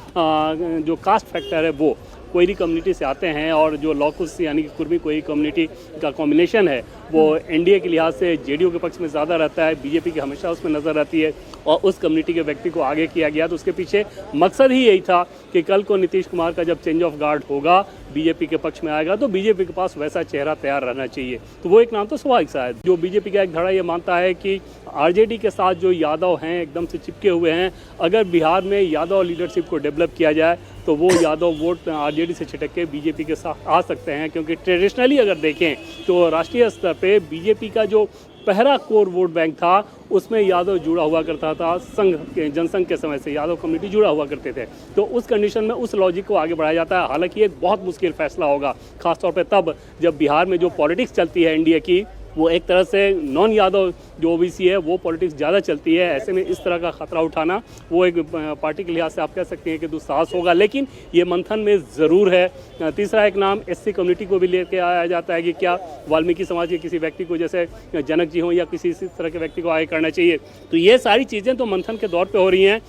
जो कास्ट फैक्टर है, वो कोयरी कम्युनिटी से आते हैं और जो लॉकुस यानी कि कुर्मी कोयरी कम्युनिटी का कॉम्बिनेशन है वो एनडीए के लिहाज से जेडीयू के पक्ष में ज़्यादा रहता है, बीजेपी की हमेशा उसमें नज़र रहती है और उस कम्युनिटी के व्यक्ति को आगे किया गया। तो उसके पीछे मकसद ही यही था कि कल को नीतीश कुमार का जब चेंज ऑफ गार्ड होगा, बीजेपी के पक्ष में आएगा तो बीजेपी के पास वैसा चेहरा तैयार रहना चाहिए। तो वो एक नाम तो स्वाभाविक सा है। जो बीजेपी का एक धड़ा ये मानता है कि आरजेडी के साथ जो यादव हैं एकदम से चिपके हुए हैं, अगर बिहार में यादव लीडरशिप को डेवलप किया जाए तो वो यादव वोट आरजेडी से छिटक के बीजेपी के साथ आ सकते हैं, क्योंकि ट्रेडिशनली अगर देखें तो राष्ट्रीय स्तर पे बीजेपी का जो पहला कोर वोट बैंक था उसमें यादव जुड़ा हुआ करता था। संघ के जनसंघ के समय से यादव कम्युनिटी जुड़ा हुआ करते थे। तो उस कंडीशन में उस लॉजिक को आगे बढ़ाया जाता है। हालांकि एक बहुत मुश्किल फैसला होगा, खासतौर पे तब जब बिहार में जो पॉलिटिक्स चलती है एनडीए की, वो एक तरह से नॉन यादव जो ओबीसी है वो पॉलिटिक्स ज़्यादा चलती है। ऐसे में इस तरह का खतरा उठाना वो एक पार्टी के लिहाज से आप कह सकते हैं कि दुस्साहस होगा, लेकिन ये मंथन में ज़रूर है। तीसरा एक नाम एससी कम्युनिटी को भी लेके आया जाता है कि क्या वाल्मीकि समाज के किसी व्यक्ति को, जैसे जनक जी हों या किसी इस तरह के व्यक्ति को आगे करना चाहिए। तो ये सारी चीज़ें तो मंथन के दौर पर हो रही हैं।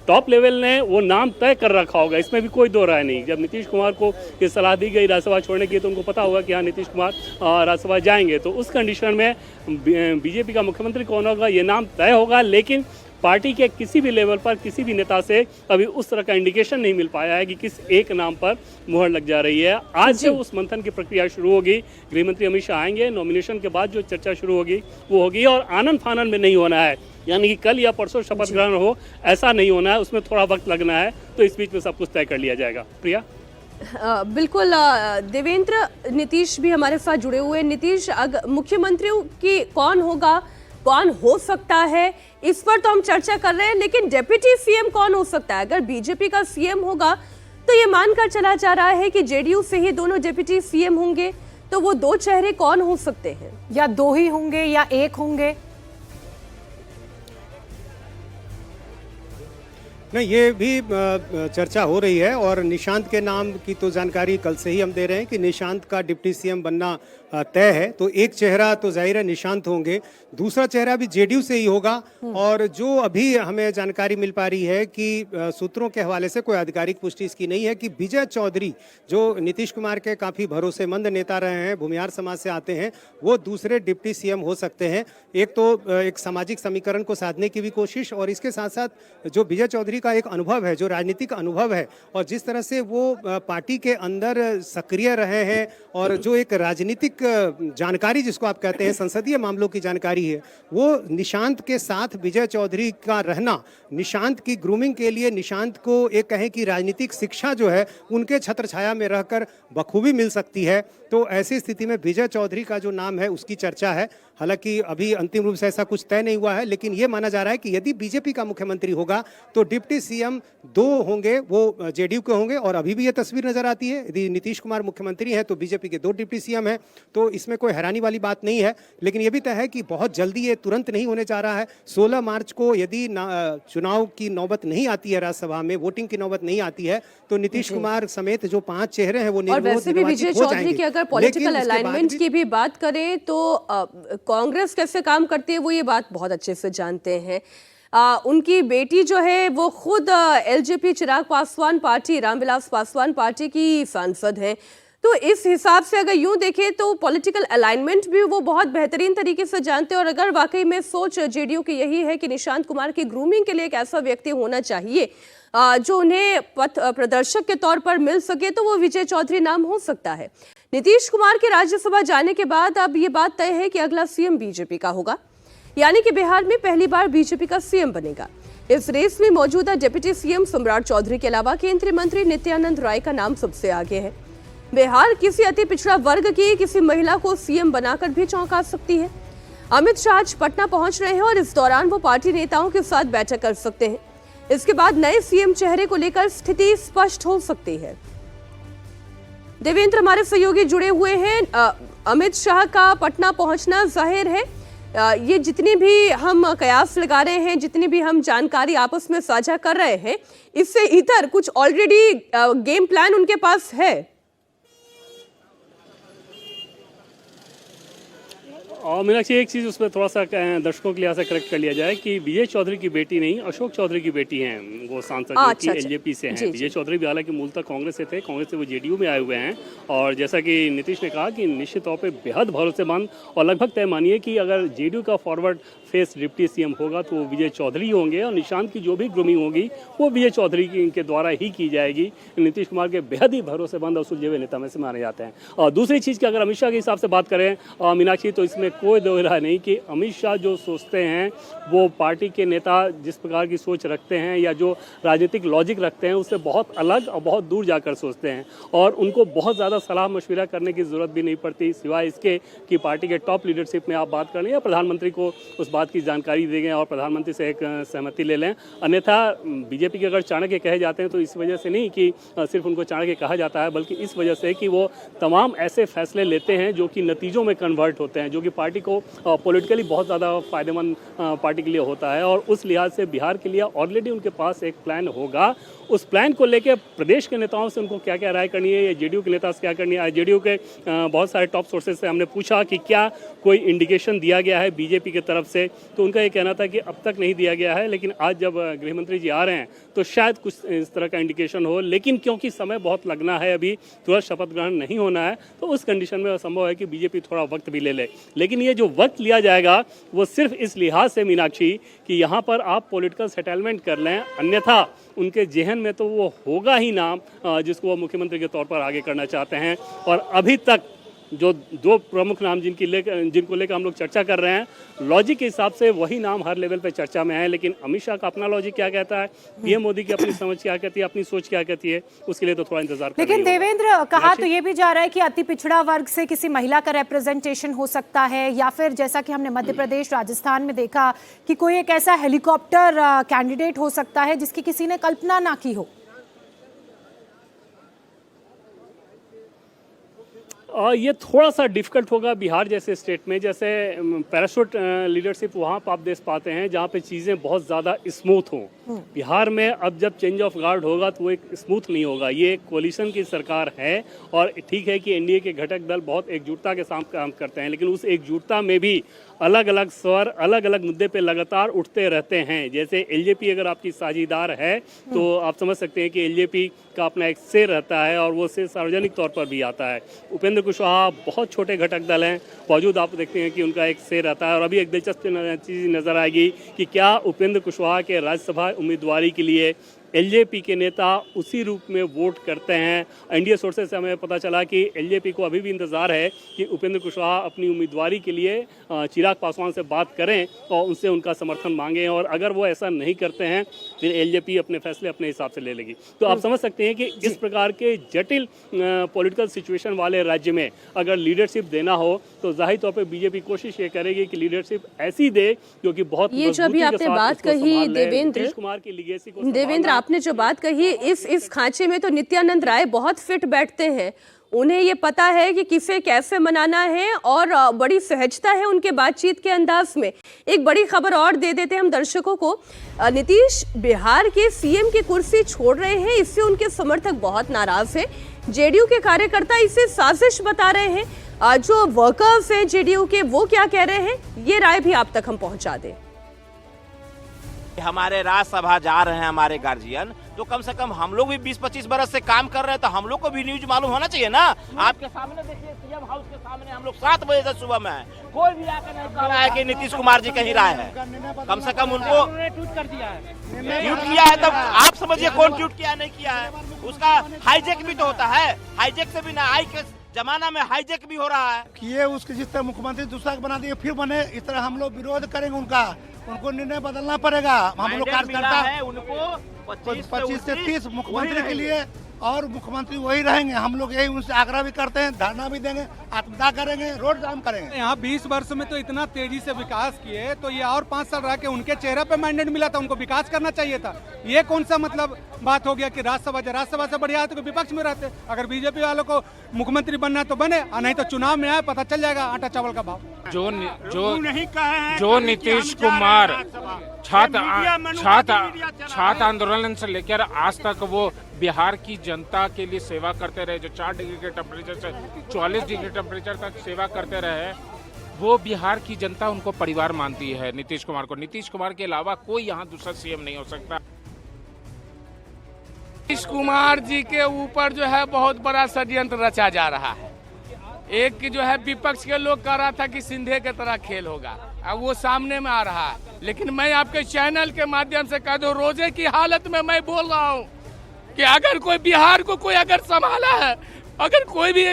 टॉप लेवल ने वो नाम तय कर रखा होगा, इसमें भी कोई दो राय नहीं। जब नीतीश कुमार को ये सलाह दी गई राज्यसभा छोड़ने की तो उनको पता होगा कि हाँ नीतीश कुमार राज्यसभा जाएंगे। तो उस कंडीशन में बीजेपी का मुख्यमंत्री कौन होगा ये नाम तय होगा, लेकिन पार्टी के किसी भी लेवल पर किसी भी नेता से अभी उस तरह का इंडिकेशन नहीं मिल पाया है कि किस एक नाम पर मुहर लग जा रही है। आज से उस मंथन की प्रक्रिया शुरू होगी। गृहमंत्री अमित शाह आएंगे, नॉमिनेशन के बाद जो चर्चा शुरू होगी वो होगी और आनंद फानन में नहीं होना है, यानी कि कल या परसों शपथ ग्रहण हो ऐसा नहीं होना है, उसमें थोड़ा वक्त लगना है। तो इस बीच में सब कुछ तय कर लिया जाएगा। प्रिया बिल्कुल। देवेंद्र, नीतीश भी हमारे साथ जुड़े हुए हैं। नीतीश, मुख्यमंत्रियों की कौन होगा, कौन हो सकता है, इस पर तो हम चर्चा कर रहे हैं, लेकिन डेप्यूटी सीएम कौन हो सकता है? अगर बीजेपी का सीएम होगा तो ये मानकर चला जा रहा है कि जेडीयू से ही दोनों डेप्यूटी सीएम होंगे, तो वो दो चेहरे कौन हो सकते हैं? या दो ही होंगे या एक होंगे? नहीं, ये भी चर्चा हो रही है और निशांत के नाम की तो जानकारी कल से ही हम दे रहे हैं कि निशांत का डिप्टी सीएम बनना तय है। तो एक चेहरा तो जाहिर है निशांत होंगे, दूसरा चेहरा भी जेडीयू से ही होगा। और जो अभी हमें जानकारी मिल पा रही है कि सूत्रों के हवाले से, कोई आधिकारिक पुष्टि इसकी नहीं है, कि विजय चौधरी जो नीतीश कुमार के काफ़ी भरोसेमंद नेता रहे हैं, भूमिहार समाज से आते हैं, वो दूसरे डिप्टी सीएम हो सकते हैं। एक तो एक सामाजिक समीकरण को साधने की भी कोशिश, और इसके साथ साथ जो विजय चौधरी का एक अनुभव है, जो राजनीतिक अनुभव है और जिस तरह से वो पार्टी के अंदर सक्रिय रहे हैं और जो एक राजनीतिक जानकारी जिसको आप कहते हैं, संसदीय मामलों की जानकारी है, वो निशांत के साथ विजय चौधरी का रहना निशांत की ग्रूमिंग के लिए, निशांत को एक कहें कि राजनीतिक शिक्षा जो है उनके छत्र छाया में रहकर बखूबी मिल सकती है। तो ऐसी स्थिति में विजय चौधरी का जो नाम है उसकी चर्चा है। हालांकि अभी अंतिम रूप से ऐसा कुछ तय नहीं हुआ है, लेकिन ये माना जा रहा है कि यदि बीजेपी का मुख्यमंत्री होगा तो डिप्टी सीएम दो होंगे, वो जेडीयू के होंगे। और अभी भी ये तस्वीर नजर आती है, यदि नीतीश कुमार मुख्यमंत्री हैं तो बीजेपी के दो डिप्टी सीएम हैं। तो इसमें कोई हैरानी वाली बात नहीं है, लेकिन ये भी तय है कि बहुत जल्दी, ये तुरंत नहीं होने जा रहा है। 16 मार्च को यदि चुनाव की नौबत नहीं आती है, राज्यसभा में वोटिंग की नौबत नहीं आती है, तो नीतीश कुमार समेत जो 5 चेहरे हैं वो निर्वाचित हो जाएंगे। अगर पॉलिटिकल अलाइनमेंट की भी बात करें तो कांग्रेस कैसे काम करती है वो ये बात बहुत अच्छे से जानते हैं। उनकी बेटी जो है वो खुद LJP Chirag Paswan party, Ramvilas Paswan party की सांसद हैं। तो इस हिसाब से अगर यूं देखें तो पॉलिटिकल अलाइनमेंट भी वो बहुत बेहतरीन तरीके से जानते हैं। और अगर वाकई में सोच जेडीयू की यही है कि निशांत कुमार की ग्रूमिंग के लिए एक ऐसा व्यक्ति होना चाहिए जो उन्हें पथ प्रदर्शक के तौर पर मिल सके, तो वो विजय चौधरी नाम हो सकता है। नीतीश कुमार के राज्यसभा जाने के बाद अब ये बात तय है कि अगला सीएम बीजेपी का होगा, यानी कि बिहार में पहली बार बीजेपी का सीएम बनेगा। इस रेस में मौजूदा डिप्टी सीएम सम्राट चौधरी के अलावा केंद्रीय मंत्री नित्यानंद राय का नाम सबसे आगे है। बिहार किसी अति पिछड़ा वर्ग की किसी महिला को सीएम बनाकर भी चौंका सकती है। अमित शाह आज पटना पहुंच रहे हैं और इस दौरान वो पार्टी नेताओं के साथ बैठक कर सकते हैं। इसके बाद नए सीएम चेहरे को लेकर स्थिति स्पष्ट हो सकती है। देवेंद्र हमारे सहयोगी जुड़े हुए हैं। अमित शाह का पटना पहुंचना जाहिर है, ये जितनी भी हम कयास लगा रहे हैं, जितनी भी हम जानकारी आपस में साझा कर रहे हैं, इससे इतर कुछ ऑलरेडी गेम प्लान उनके पास है। और मीनाक्षी, एक चीज़ उसमें थोड़ा सा दर्शकों के लिए ऐसा करेक्ट कर लिया जाए कि विजय चौधरी की बेटी नहीं, अशोक चौधरी की बेटी हैं वो सांसद, जो कि एलजेपी से हैं। विजय चौधरी भी हालांकि मूलतः कांग्रेस से थे, कांग्रेस से वो जेडीयू में आए हुए हैं। और जैसा कि नीतीश ने कहा कि निश्चित तौर पे बेहद भरोसेमंद और लगभग तय मानिए कि अगर जेडीयू का फॉरवर्ड फेस डिप्टी सीएम होगा तो वो विजय चौधरी होंगे, और निशांत की जो भी ग्रूमिंग होगी वो विजय चौधरी के द्वारा ही की जाएगी। नीतीश कुमार के बेहद ही भरोसेमंद और सुलझे हुए नेता में से माने जाते हैं। और दूसरी चीज़ की अगर अमित शाह के हिसाब से बात करें मीनाक्षी, तो इसमें कोई दो राय नहीं कि अमित शाह जो सोचते हैं वो पार्टी के नेता जिस प्रकार की सोच रखते हैं या जो राजनीतिक लॉजिक रखते हैं उससे बहुत अलग और बहुत दूर जाकर सोचते हैं। और उनको बहुत ज़्यादा सलाह मशविरा करने की ज़रूरत भी नहीं पड़ती, सिवाय इसके कि पार्टी के टॉप लीडरशिप में आप बात कर लें या प्रधानमंत्री को उस बात की जानकारी दे दें और प्रधानमंत्री से एक सहमति ले लें। अन्यथा बीजेपी के अगर चाणक्य कहे जाते हैं तो इस वजह से नहीं कि सिर्फ उनको चाणक्य कहा जाता है, बल्कि इस वजह से कि वो तमाम ऐसे फैसले लेते हैं जो कि नतीजों में कन्वर्ट होते हैं, जो कि पार्टी को पॉलिटिकली बहुत ज़्यादा फायदेमंद पार्टी के लिए होता है। और उस लिहाज से बिहार के लिए ऑलरेडी उनके पास एक प्लान होगा। उस प्लान को लेकर प्रदेश के नेताओं से उनको क्या क्या राय करनी है या जेडीयू के नेता से क्या करनी है, जेडीयू के बहुत सारे टॉप सोर्सेज से हमने पूछा कि क्या कोई इंडिकेशन दिया गया है बीजेपी की तरफ से, तो उनका ये कहना था कि अब तक नहीं दिया गया है, लेकिन आज जब गृहमंत्री जी आ रहे हैं तो शायद कुछ इस तरह का इंडिकेशन हो। लेकिन क्योंकि समय बहुत लगना है, अभी तुरंत शपथ ग्रहण नहीं होना है, तो उस कंडीशन में संभव है कि बीजेपी थोड़ा वक्त भी ले ले। लेकिन ये जो वक्त लिया जाएगा वो सिर्फ इस लिहाज से मीनाक्षी कि यहाँ पर आप पॉलिटिकल सेटलमेंट कर लें, अन्यथा उनके जहन में तो वो होगा ही नाम जिसको वो मुख्यमंत्री के तौर पर आगे करना चाहते हैं। और अभी तक जो दो प्रमुख नाम जिनको लेकर हम लोग चर्चा कर रहे हैं, लॉजिक के हिसाब से वही नाम हर लेवल पे चर्चा में है। लेकिन अमित शाह का अपना लॉजिक क्या कहता है, पीएम मोदी की अपनी समझ क्या कहती है, अपनी सोच क्या कहती है, उसके लिए तो थोड़ा इंतजार करना लेकिन देवेंद्र, कहा तो ये भी जा रहा है कि अति पिछड़ा वर्ग से किसी महिला का रिप्रेजेंटेशन हो सकता है, या फिर जैसा कि हमने मध्य प्रदेश राजस्थान में देखा कि कोई एक ऐसा हेलीकॉप्टर कैंडिडेट हो सकता है जिसकी किसी ने कल्पना ना की हो। ये थोड़ा सा डिफिकल्ट होगा बिहार जैसे स्टेट में, जैसे पैराशूट लीडरशिप वहाँ पर आप देख पाते हैं जहाँ पे चीज़ें बहुत ज़्यादा स्मूथ हों। बिहार में अब जब चेंज ऑफ गार्ड होगा तो वो एक स्मूथ नहीं होगा। ये कोलिशन की सरकार है और ठीक है कि एनडीए के घटक दल बहुत एकजुटता के साथ काम करते हैं, लेकिन उस एकजुटता में भी अलग अलग स्वर अलग अलग मुद्दे पे लगातार उठते रहते हैं। जैसे एलजेपी अगर आपकी साझीदार है तो आप समझ सकते हैं कि एलजेपी का अपना एक शेर रहता है और वो शेर सार्वजनिक तौर पर भी आता है। उपेंद्र कुशवाहा बहुत छोटे घटक दल हैं, बावजूद आप देखते हैं कि उनका एक शेर रहता है। और अभी एक दिलचस्प चीज़ नज़र आएगी कि क्या उपेंद्र कुशवाहा के राज्यसभा उम्मीदवारी के लिए एलजेपी के नेता उसी रूप में वोट करते हैं। एनडीए सोर्सेज से हमें पता चला कि एलजेपी को अभी भी इंतज़ार है कि उपेंद्र कुशवाहा अपनी उम्मीदवारी के लिए चिराग पासवान से बात करें और उनसे उनका समर्थन मांगें, और अगर वो ऐसा नहीं करते हैं फिर एलजेपी अपने फैसले अपने हिसाब से ले लेगी। तो आप समझ सकते हैं कि इस प्रकार के जटिल पॉलिटिकल सिचुएशन वाले राज्य में अगर लीडरशिप देना हो तो जाहिर तौर पर बीजेपी कोशिश ये करेगी कि लीडरशिप ऐसी दे जो कि बहुत ये जो अभी आपने बात कही देवेंद्र कुमार की लीगेसी को देवेंद्र आपने जो बात कही, इस खांचे में तो नित्यानंद राय बहुत फिट बैठते हैं। उन्हें ये पता है कि किसे कैसे मनाना है और बड़ी सहजता है उनके बातचीत के अंदाज में। एक बड़ी खबर और दे देते हैं हम दर्शकों को, नीतीश बिहार के सीएम की कुर्सी छोड़ रहे हैं, इससे उनके समर्थक बहुत नाराज हैं। जेडीयू के कार्यकर्ता इसे साजिश बता रहे हैं। जो वर्कर्स हैं जेडीयू के वो क्या कह रहे हैं, ये राय भी आप तक हम पहुंचा दें। हमारे राज्यसभा जा रहे हैं हमारे गार्जियन, तो कम से कम हम लोग भी 20-25 बरस से काम कर रहे हैं, तो हम लोग को भी न्यूज मालूम होना चाहिए ना। आपके सामने देखिए, सीएम हाउस के सामने हम लोग 7 बजे से सुबह में है, कोई भी आकर नहीं कह रहा है कि नीतीश कुमार जी कहीं रहा है। कम से कम उनको ट्वीट कर दिया है, ट्वीट किया है, तब आप समझिए कौन ट्वीट किया नहीं किया है। उसका हाईजेक भी तो होता है, हाईजेक से भी ना, आई के जमाना में हाईजेक भी हो रहा है। किए उसके जिस तरह मुख्यमंत्री दूसरा बना दिए फिर बने, इस तरह हम लोग विरोध करेंगे उनको निर्णय बदलना पड़ेगा। हम लोग कार्यकर्ता है, उनको 25 से 30 मुख्यमंत्री के लिए और मुख्यमंत्री वही रहेंगे। हम लोग यही उनसे आग्रह भी करते हैं, धरना भी देंगे, आत्मदाह करेंगे, रोड जाम करेंगे। यहाँ 20 वर्ष में तो इतना तेजी से विकास किए, तो ये और 5 साल रह के उनके चेहरे पे मैंडेट मिला था, उनको विकास करना चाहिए था। ये कौन सा मतलब बात हो गया कि राज्यसभा से बढ़िया है तो विपक्ष में रहते। अगर बीजेपी वालों को मुख्यमंत्री बनना है तो बने, और नहीं तो चुनाव में आए, पता चल जाएगा आटा चावल का भाव। जो नीतीश कुमार छात्र आंदोलन से लेकर आज तक वो बिहार की जनता के लिए सेवा करते रहे, जो 4 डिग्री के टेम्परेचर से 44 डिग्री टेम्परेचर तक सेवा करते रहे, वो बिहार की जनता उनको परिवार मानती है नीतीश कुमार को। नीतीश कुमार के अलावा कोई यहाँ दूसरा सीएम नहीं हो सकता। नीतीश कुमार जी के ऊपर जो है बहुत बड़ा षड्यंत्र रचा जा रहा है। एक जो है विपक्ष के लोग कह रहा था कि सिंधे के तरह खेल होगा, अब वो सामने में आ रहा है। लेकिन मैं आपके चैनल के माध्यम से कह दूं, रोजे की हालत में मैं बोल रहा हूं कि अगर कोई बिहार को कोई अगर संभाला है, अगर कोई भी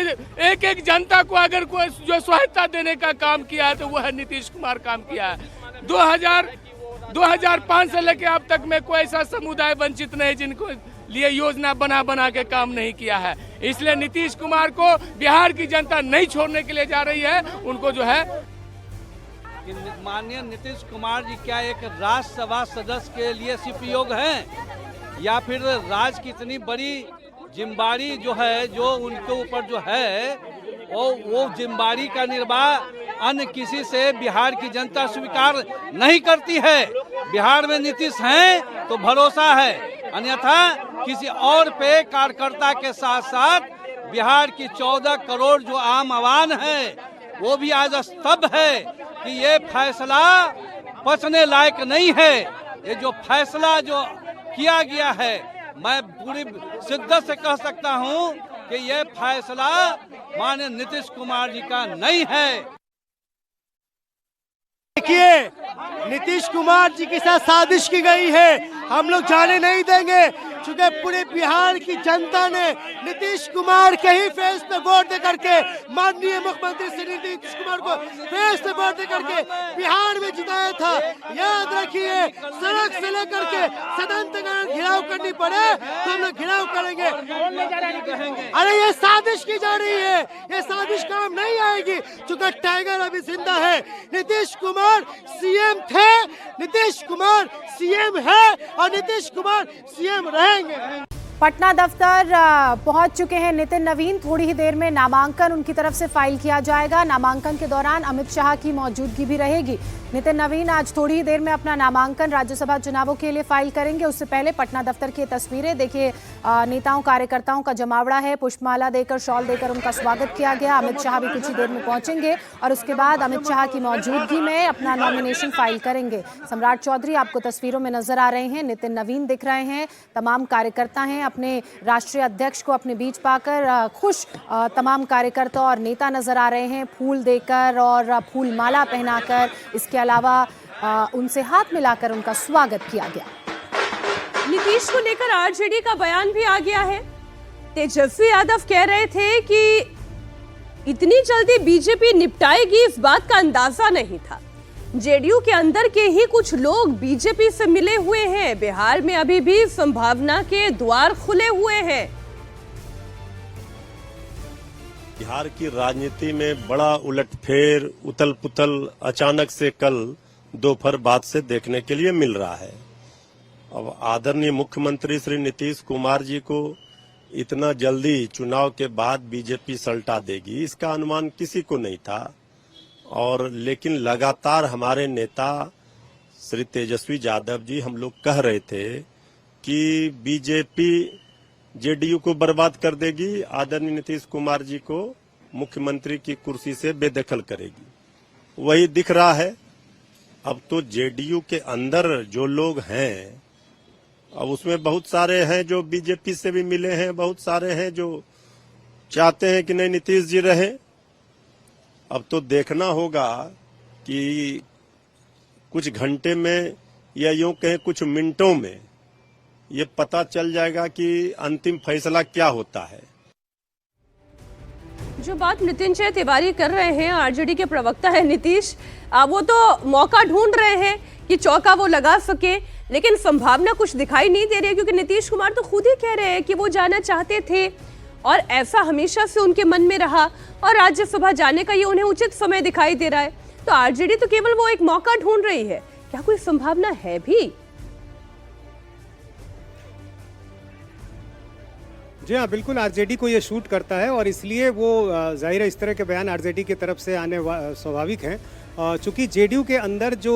एक एक जनता को अगर कोई जो सहायता देने का काम किया है तो वह नीतीश कुमार काम किया है। 2005 से लेकर अब तक में कोई ऐसा समुदाय वंचित नहीं जिनको लिए योजना बना के काम नहीं किया है। इसलिए नीतीश कुमार को बिहार की जनता नहीं छोड़ने के लिए जा रही है। उनको जो है माननीय नीतीश कुमार जी क्या एक राज्यसभा सदस्य के लिए सिर्फ योग्य हैं, या फिर राज्य की इतनी बड़ी जिम्मेदारी जो है जो उनके ऊपर जो है वो जिम्मेदारी का निर्वाह अन्य किसी से बिहार की जनता स्वीकार नहीं करती है। बिहार में नीतीश हैं तो भरोसा है, अन्यथा किसी और पे कार्यकर्ता के साथ साथ बिहार की 14 करोड़ जो आम आवाम है वो भी आज स्तब्ध है कि ये फैसला पचने लायक नहीं है। ये जो फैसला जो किया गया है, मैं पूरी शिद्दत से कह सकता हूं कि ये फैसला माननीय नीतीश कुमार जी का नहीं है। देखिए, नीतीश कुमार जी के साथ साजिश की गई है, हम लोग जाने नहीं देंगे, क्योंकि पूरे बिहार की जनता ने नीतीश कुमार के ही फेस पे वोट दे करके, माननीय मुख्यमंत्री श्री नीतीश कुमार को फेस पे वोट दे करके बिहार में जिताया था। याद रखिए, सड़क से लेकर के सदन तक घिराव करनी पड़े तो हम लोग घिराव करेंगे। अरे ये साजिश की जा रही है, ये साजिश काम नहीं आएगी, क्योंकि टाइगर अभी जिंदा है। नीतीश कुमार सीएम थे, नीतीश कुमार सीएम है और नीतीश कुमार सीएम रहेंगे। पटना दफ्तर पहुंच चुके हैं नितिन नवीन। थोड़ी ही देर में नामांकन उनकी तरफ से फाइल किया जाएगा। नामांकन के दौरान अमित शाह की मौजूदगी भी रहेगी। नितिन नवीन आज थोड़ी ही देर में अपना नामांकन राज्यसभा चुनावों के लिए फाइल करेंगे। उससे पहले पटना दफ्तर की तस्वीरें देखिए, नेताओं कार्यकर्ताओं का जमावड़ा है, पुष्पमाला देकर शॉल देकर उनका स्वागत किया गया। अमित शाह भी कुछ ही देर में पहुंचेंगे और उसके बाद अमित शाह की मौजूदगी में अपना नॉमिनेशन फाइल करेंगे। सम्राट चौधरी आपको तस्वीरों में नजर आ रहे हैं, नितिन नवीन दिख रहे हैं, तमाम कार्यकर्ता हैं। अपने राष्ट्रीय अध्यक्ष को अपने बीच पाकर खुश तमाम कार्यकर्ता और नेता नजर आ रहे हैं, फूल देकर और फूल माला पहनाकर। इसके अलावा उनसे हाथ मिलाकर उनका स्वागत किया गया। नीतीश को लेकर आरजेडी का बयान भी आ गया है। तेजस्वी यादव कह रहे थे कि इतनी जल्दी बीजेपी निपटाएगी, इस बात का अंदाजा नहीं था। जेडीयू के अंदर के ही कुछ लोग बीजेपी से मिले हुए हैं। बिहार में अभी भी संभावना के द्वार खुले हुए हैं। बिहार की राजनीति में बड़ा उलटफेर, उथल पुथल अचानक से कल दोपहर बाद से देखने के लिए मिल रहा है। अब आदरणीय मुख्यमंत्री श्री नीतीश कुमार जी को इतना जल्दी चुनाव के बाद बीजेपी सल्टा देगी, इसका अनुमान किसी को नहीं था। और लेकिन लगातार हमारे नेता श्री तेजस्वी यादव जी हम लोग कह रहे थे कि बीजेपी जेडीयू को बर्बाद कर देगी, आदरणीय नीतीश कुमार जी को मुख्यमंत्री की कुर्सी से बेदखल करेगी। वही दिख रहा है। अब तो जेडीयू के अंदर जो लोग हैं, अब उसमें बहुत सारे हैं जो बीजेपी से भी मिले हैं, बहुत सारे हैं जो चाहते हैं कि नहीं नीतीश जी रहे। अब तो देखना होगा कि कुछ घंटे में या यूं कहें कुछ मिनटों में ये पता चल जाएगा कि अंतिम फैसला क्या होता है। जो बात मृत्युंजय तिवारी कर रहे हैं, आरजेडी के प्रवक्ता है नीतीश, वो तो मौका ढूंढ रहे हैं कि चौका वो लगा सके, लेकिन संभावना कुछ दिखाई नहीं दे रही है, क्योंकि नीतीश कुमार तो खुद ही कह रहे हैं कि वो जाना चाहते थे और ऐसा हमेशा से उनके मन में रहा और राज्यसभा जाने का ये उन्हें उचित समय दिखाई दे रहा है। तो आरजेडी तो केवल वो एक मौका ढूंढ रही है, क्या कोई संभावना है भी? जी हाँ, बिल्कुल आरजेडी को ये शूट करता है और इसलिए वो जाहिर है इस तरह के बयान आरजेडी की तरफ से आने स्वाभाविक हैं। चूँकि जेडीयू के अंदर जो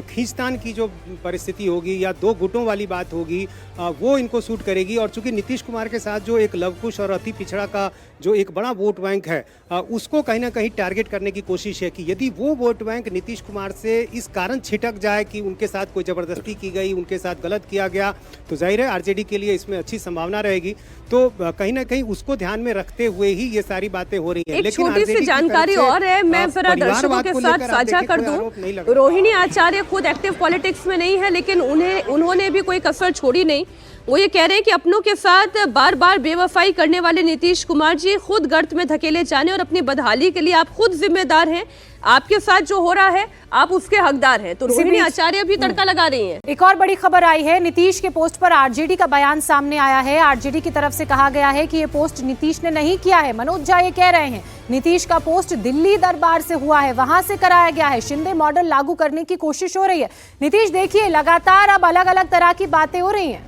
खींचतान की जो परिस्थिति होगी या दो गुटों वाली बात होगी, वो इनको सूट करेगी। और चूँकि नीतीश कुमार के साथ जो एक लवकुश और अति पिछड़ा का जो एक बड़ा वोट बैंक है, उसको कहीं ना कहीं टारगेट करने की कोशिश है कि यदि वो वोट बैंक नीतीश कुमार से इस कारण छिटक जाए कि उनके साथ कोई ज़बरदस्ती की गई, उनके साथ गलत किया गया, तो जाहिर है आरजेडी के लिए इसमें अच्छी संभावना रहेगी। तो कहीं ना कहीं उसको ध्यान में रखते हुए ही ये सारी बातें हो रही हैं। एक छोटी सी जानकारी और है, मैं जरा दर्शकों के साथ साझा कर दूं। रोहिणी आचार्य खुद एक्टिव पॉलिटिक्स में नहीं है, लेकिन उन्होंने भी कोई कसर छोड़ी नहीं। वो ये कह रहे हैं कि अपनों के साथ बार बार बेवफाई करने वाले नीतीश कुमार जी खुद गर्त में धकेले जाने और अपनी बदहाली के लिए आप खुद जिम्मेदार हैं। आपके साथ जो हो रहा है आप उसके हकदार हैं। तो रोहिणी आचार्य भी तड़का लगा रही हैं। एक और बड़ी खबर आई है, नीतीश के पोस्ट पर आरजेडी का बयान सामने आया है। आरजेडी की तरफ से कहा गया है कि ये पोस्ट नीतीश ने नहीं किया है। मनोज झा ये कह रहे हैं नीतीश का पोस्ट दिल्ली दरबार से हुआ है, वहां से कराया गया है, शिंदे मॉडल लागू करने की कोशिश हो रही है। नीतीश देखिए, लगातार अब अलग अलग तरह की बातें हो रही हैं,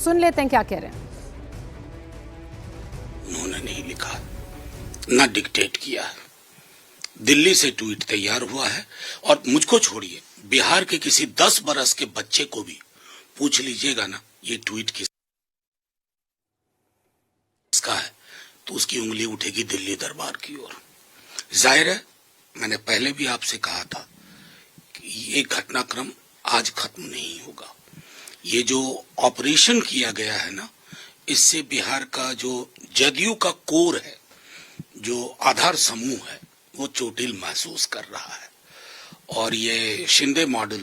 सुन लेते हैं क्या कह रहे हैं। उन्होंने नहीं लिखा, ना डिक्टेट किया, दिल्ली से ट्वीट तैयार हुआ है। और मुझको छोड़िए, बिहार के किसी 10 बरस के बच्चे को भी पूछ लीजिएगा ना ये ट्वीट किसका है, तो उसकी उंगली उठेगी दिल्ली दरबार की ओर। जाहिर है, मैंने पहले भी आपसे कहा था कि ये घटनाक्रम आज खत्म नहीं होगा। ये जो ऑपरेशन किया गया है ना, इससे बिहार का जो जदयू का कोर है, जो आधार समूह है, वो चोटिल महसूस कर रहा है। और ये शिंदे मॉडल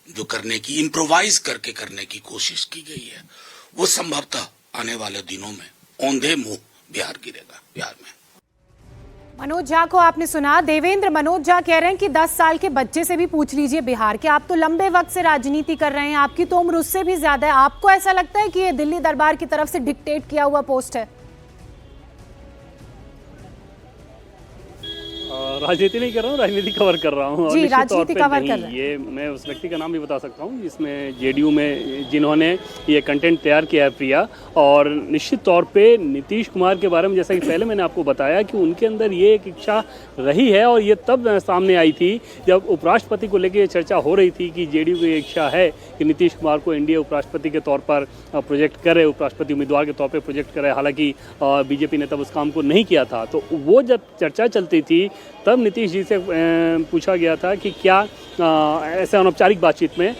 जो करने की, इम्प्रोवाइज करके करने की कोशिश की गई है, वो संभवतः आने वाले दिनों में औंधे मुंह बिहार गिरेगा। बिहार में मनोज झा को आपने सुना, देवेंद्र। मनोज झा कह रहे हैं कि 10 साल के बच्चे से भी पूछ लीजिए बिहार के, आप तो लंबे वक्त से राजनीति कर रहे हैं, आपकी तो उम्र उससे भी ज्यादा है। आपको ऐसा लगता है कि ये दिल्ली दरबार की तरफ से डिक्टेट किया हुआ पोस्ट है? राजनीति नहीं कर रहा हूँ, राजनीति कवर कर रहा हूँ। जी, राजनीति कवर कर रहे हैं। ये मैं उस व्यक्ति का नाम भी बता सकता हूँ जिसमें जेडीयू में जिन्होंने ये कंटेंट तैयार किया है, प्रिया। और निश्चित तौर पे नीतीश कुमार के बारे में, जैसा कि पहले मैंने आपको बताया कि उनके अंदर ये एक इच्छा रही है, और ये तब सामने आई थी जब उपराष्ट्रपति को लेकर चर्चा हो रही थी कि जेडीयू की इच्छा है कि नीतीश कुमार को एनडीए उपराष्ट्रपति के तौर पर प्रोजेक्ट करे, उपराष्ट्रपति उम्मीदवार के तौर पर प्रोजेक्ट करे। हालांकि बीजेपी ने तब उस काम को नहीं किया था। तो वो जब चर्चा चलती थी तब नीतीश जी से पूछा गया था कि क्या ऐसे अनौपचारिक बातचीत में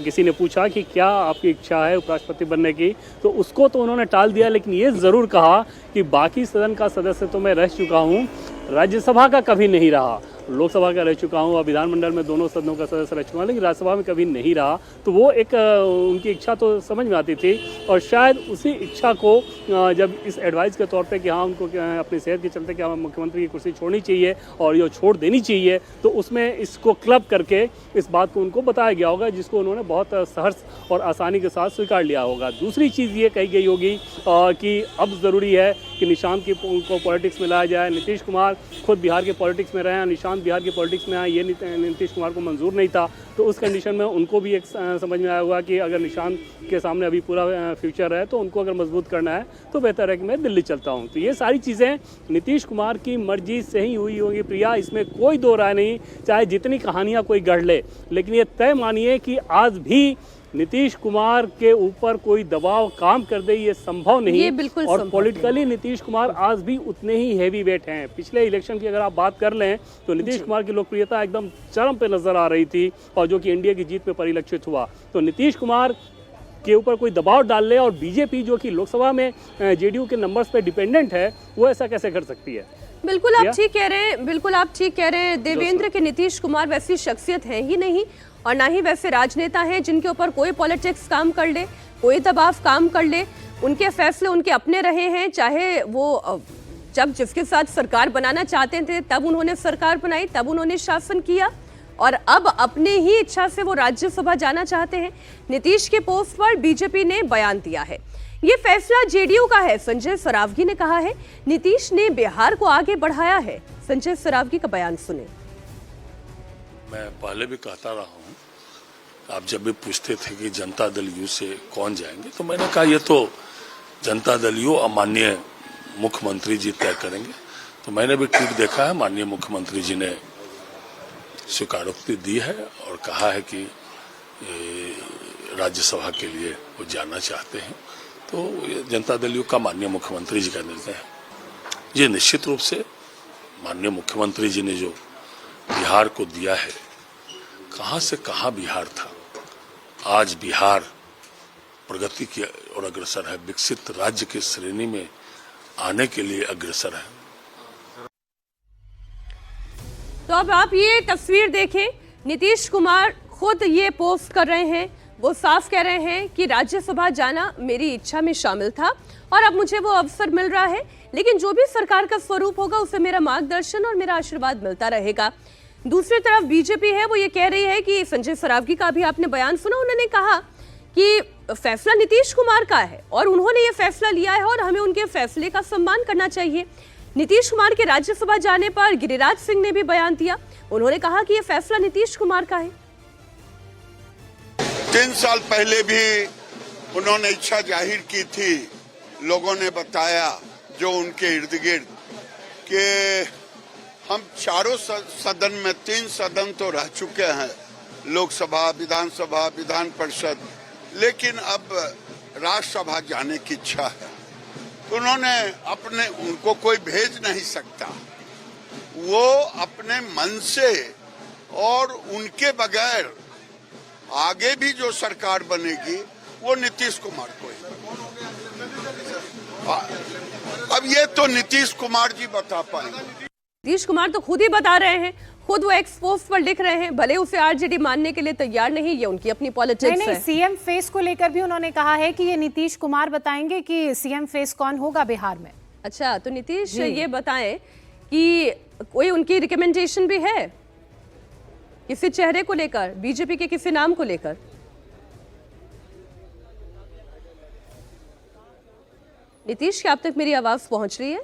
किसी ने पूछा कि क्या आपकी इच्छा है उपराष्ट्रपति बनने की, तो उसको तो उन्होंने टाल दिया, लेकिन ये ज़रूर कहा कि बाकी सदन का सदस्य तो मैं रह चुका हूँ, राज्यसभा का कभी नहीं रहा। लोकसभा का रह चुका हूँ और विधानमंडल में दोनों सदनों का सदस्य रह चुका हूँ, लेकिन राज्यसभा में कभी नहीं रहा। तो वो एक उनकी इच्छा तो समझ में आती थी, और शायद उसी इच्छा को जब इस एडवाइस के तौर पे कि हाँ उनको अपनी सेहत के चलते कि हाँ मुख्यमंत्री की कुर्सी छोड़नी चाहिए और ये छोड़ देनी चाहिए, तो उसमें इसको क्लब करके इस बात को उनको बताया गया होगा, जिसको उन्होंने बहुत सहर्ष और आसानी के साथ स्वीकार लिया होगा। दूसरी चीज़ ये कही गई होगी कि अब ज़रूरी है कि निशांत को पॉलिटिक्स में लाया जाए। नीतीश कुमार खुद बिहार के पॉलिटिक्स में रहे हैं, निशांत बिहार के पॉलिटिक्स में आए, ये नीतीश कुमार को मंजूर नहीं था। तो उस कंडीशन में उनको भी एक समझ में आया हुआ कि अगर निशांत के सामने अभी पूरा फ्यूचर है, तो उनको अगर मजबूत करना है तो बेहतर है कि मैं दिल्ली चलता हूँ। तो ये सारी चीज़ें नीतीश कुमार की मर्जी से ही हुई होगी, प्रिया, इसमें कोई दो राय नहीं, चाहे जितनी कहानियाँ कोई गढ़ ले। लेकिन ये तय मानिए कि आज भी नीतीश कुमार के ऊपर कोई दबाव काम कर दे, ये संभव नहीं। ये बिल्कुल और पॉलिटिकली नीतीश कुमार आज भी उतने ही हैवी वेट हैं। पिछले इलेक्शन की अगर आप बात कर लें तो नीतीश कुमार की लोकप्रियता एकदम चरम पे नजर आ रही थी, और जो कि इंडिया की जीत में परिलक्षित हुआ। तो नीतीश कुमार के ऊपर कोई दबाव डाल ले, और बीजेपी जो कि लोकसभा में जेडीयू के नंबर्स पे डिपेंडेंट है, वो ऐसा कैसे कर सकती है? बिल्कुल आप ठीक कह रहे हैं, बिल्कुल आप ठीक कह रहे हैं देवेंद्र के नीतीश कुमार वैसी शख्सियत है ही नहीं, और ना ही वैसे राजनेता हैं जिनके ऊपर कोई पॉलिटिक्स काम कर ले, कोई दबाव काम कर ले। उनके फैसले उनके अपने रहे हैं, चाहे वो जब जिसके साथ सरकार बनाना चाहते थे तब उन्होंने सरकार बनाई, तब उन्होंने शासन किया और अब अपने ही इच्छा से वो राज्यसभा जाना चाहते हैं। नीतीश के पोस्ट पर बीजेपी ने बयान दिया है। ये फैसला जेडीयू का है, संजय सरावगी ने कहा है। नीतीश ने बिहार को आगे बढ़ाया है। संजय सरावगी का बयान सुने। मैं पहले भी कहता रहा हूँ, आप जब भी पूछते थे कि जनता दल यू से कौन जाएंगे, तो मैंने कहा ये तो जनता दल यू और माननीय मुख्यमंत्री जी तय करेंगे। तो मैंने भी ट्वीट देखा है, माननीय मुख्यमंत्री जी ने स्वीकारोक्ति दी है और कहा है कि राज्यसभा के लिए वो जाना चाहते हैं। तो ये जनता दल यू का माननीय मुख्यमंत्री जी का निर्णय है। ये निश्चित रूप से माननीय मुख्यमंत्री जी ने जो बिहार को दिया है, कहां से कहां बिहार था, आज बिहार प्रगति की ओर अग्रसर है, विकसित राज्य की श्रेणी में आने के लिए अग्रसर है। तो अब आप ये तस्वीर देखें, नीतीश कुमार खुद ये पोस्ट कर रहे हैं। वो साफ कह रहे हैं कि राज्यसभा जाना मेरी इच्छा में शामिल था और अब मुझे वो अवसर मिल रहा है, लेकिन जो भी सरकार का स्वरूप होगा उसे मेरा मार्गदर्शन और मेरा आशीर्वाद मिलता रहेगा। दूसरी तरफ बीजेपी है, वो ये कह रही है कि संजय सरावगी का भी आपने बयान सुना, उन्होंने कहा कि फैसला नीतीश कुमार का है और उन्होंने ये फैसला लिया है और हमें उनके फैसले का सम्मान करना चाहिए। नीतीश कुमार के राज्यसभा जाने पर गिरिराज सिंह ने भी बयान दिया। उन्होंने कहा कि यह फैसला नीतीश कुमार का है। 3 साल पहले भी उन्होंने इच्छा जाहिर की थी, लोगों ने बताया जो उनके इर्द गिर्द कि हम चारों सदन में 3 सदन तो रह चुके हैं, लोकसभा, विधानसभा, विधान परिषद, लेकिन अब राज्यसभा जाने की इच्छा है। तो उन्होंने उनको कोई भेज नहीं सकता, वो अपने मन से और उनके बगैर आगे भी जो सरकार बनेगी वो नीतीश कुमार को ही। अब ये तो नीतीश कुमार जी बता पाएंगे। नीतीश कुमार तो खुद ही बता रहे हैं, खुद वो एक्स पोस्ट पर लिख रहे हैं, भले उसे आरजेडी मानने के लिए तैयार नहीं, ये उनकी अपनी पॉलिटिक्स है। सीएम फेस को लेकर भी उन्होंने कहा है कि ये नीतीश कुमार बताएंगे कि सीएम फेस कौन होगा बिहार में। अच्छा, तो नीतीश ये बताएं कि कोई उनकी रिकमेंडेशन भी है किसी चेहरे को लेकर, बीजेपी के किसी नाम को लेकर? नीतीश, क्या अब तक मेरी आवाज पहुंच रही है?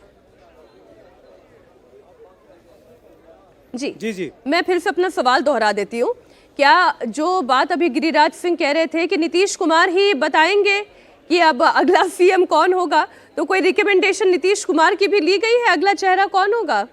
जी, मैं फिर से अपना सवाल दोहरा देती हूँ। क्या जो बात अभी गिरिराज सिंह कह रहे थे कि नीतीश कुमार ही बताएंगे कि अब अगला सीएम कौन होगा, तो कोई रिकमेंडेशन नीतीश कुमार की भी ली गई है, अगला चेहरा कौन होगा?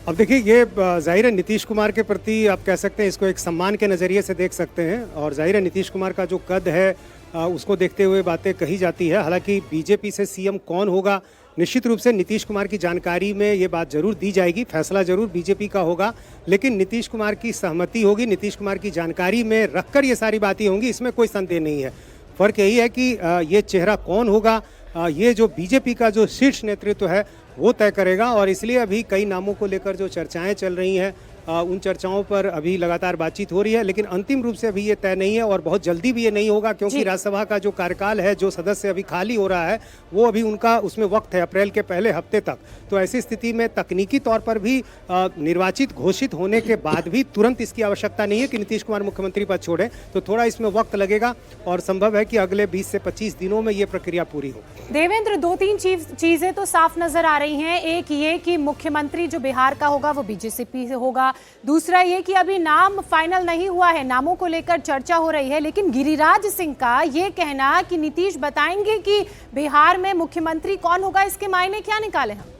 अब देखिए, ये जाहिर है नीतीश कुमार के प्रति आप कह सकते हैं इसको एक सम्मान के नज़रिए से देख सकते हैं, और जाहिर है नीतीश कुमार का जो कद है उसको देखते हुए बातें कही जाती है। हालांकि बीजेपी से सीएम कौन होगा, निश्चित रूप से नीतीश कुमार की जानकारी में ये बात जरूर दी जाएगी, फैसला जरूर बीजेपी का होगा, लेकिन नीतीश कुमार की सहमति होगी, नीतीश कुमार की जानकारी में रखकर ये सारी बातें होंगी, इसमें कोई संदेह नहीं है। फर्क यही है कि ये चेहरा कौन होगा, ये जो बीजेपी का जो शीर्ष नेतृत्व है वो तय करेगा, और इसलिए अभी कई नामों को लेकर जो चर्चाएं चल रही हैं उन चर्चाओं पर अभी लगातार बातचीत हो रही है, लेकिन अंतिम रूप से अभी ये तय नहीं है और बहुत जल्दी भी ये नहीं होगा, क्योंकि राज्यसभा का जो कार्यकाल है, जो सदस्य अभी खाली हो रहा है, वो अभी उनका उसमें वक्त है अप्रैल के पहले हफ्ते तक। तो ऐसी स्थिति में तकनीकी तौर पर भी निर्वाचित घोषित होने के बाद भी तुरंत इसकी आवश्यकता नहीं है कि नीतीश कुमार मुख्यमंत्री पद छोड़ें, तो थोड़ा इसमें वक्त लगेगा और संभव है कि अगले 20 से 25 दिनों में ये प्रक्रिया पूरी हो। देवेंद्र, 2-3 चीजें तो साफ नजर आ रही हैं। एक ये कि मुख्यमंत्री जो बिहार का होगा वो बीजेपी से होगा, दूसरा ये कि अभी नाम फाइनल नहीं हुआ है, नामों को लेकर चर्चा हो रही है, लेकिन गिरिराज सिंह का ये कहना कि नीतीश बताएंगे कि बिहार में मुख्यमंत्री कौन होगा, इसके मायने क्या निकाले हम?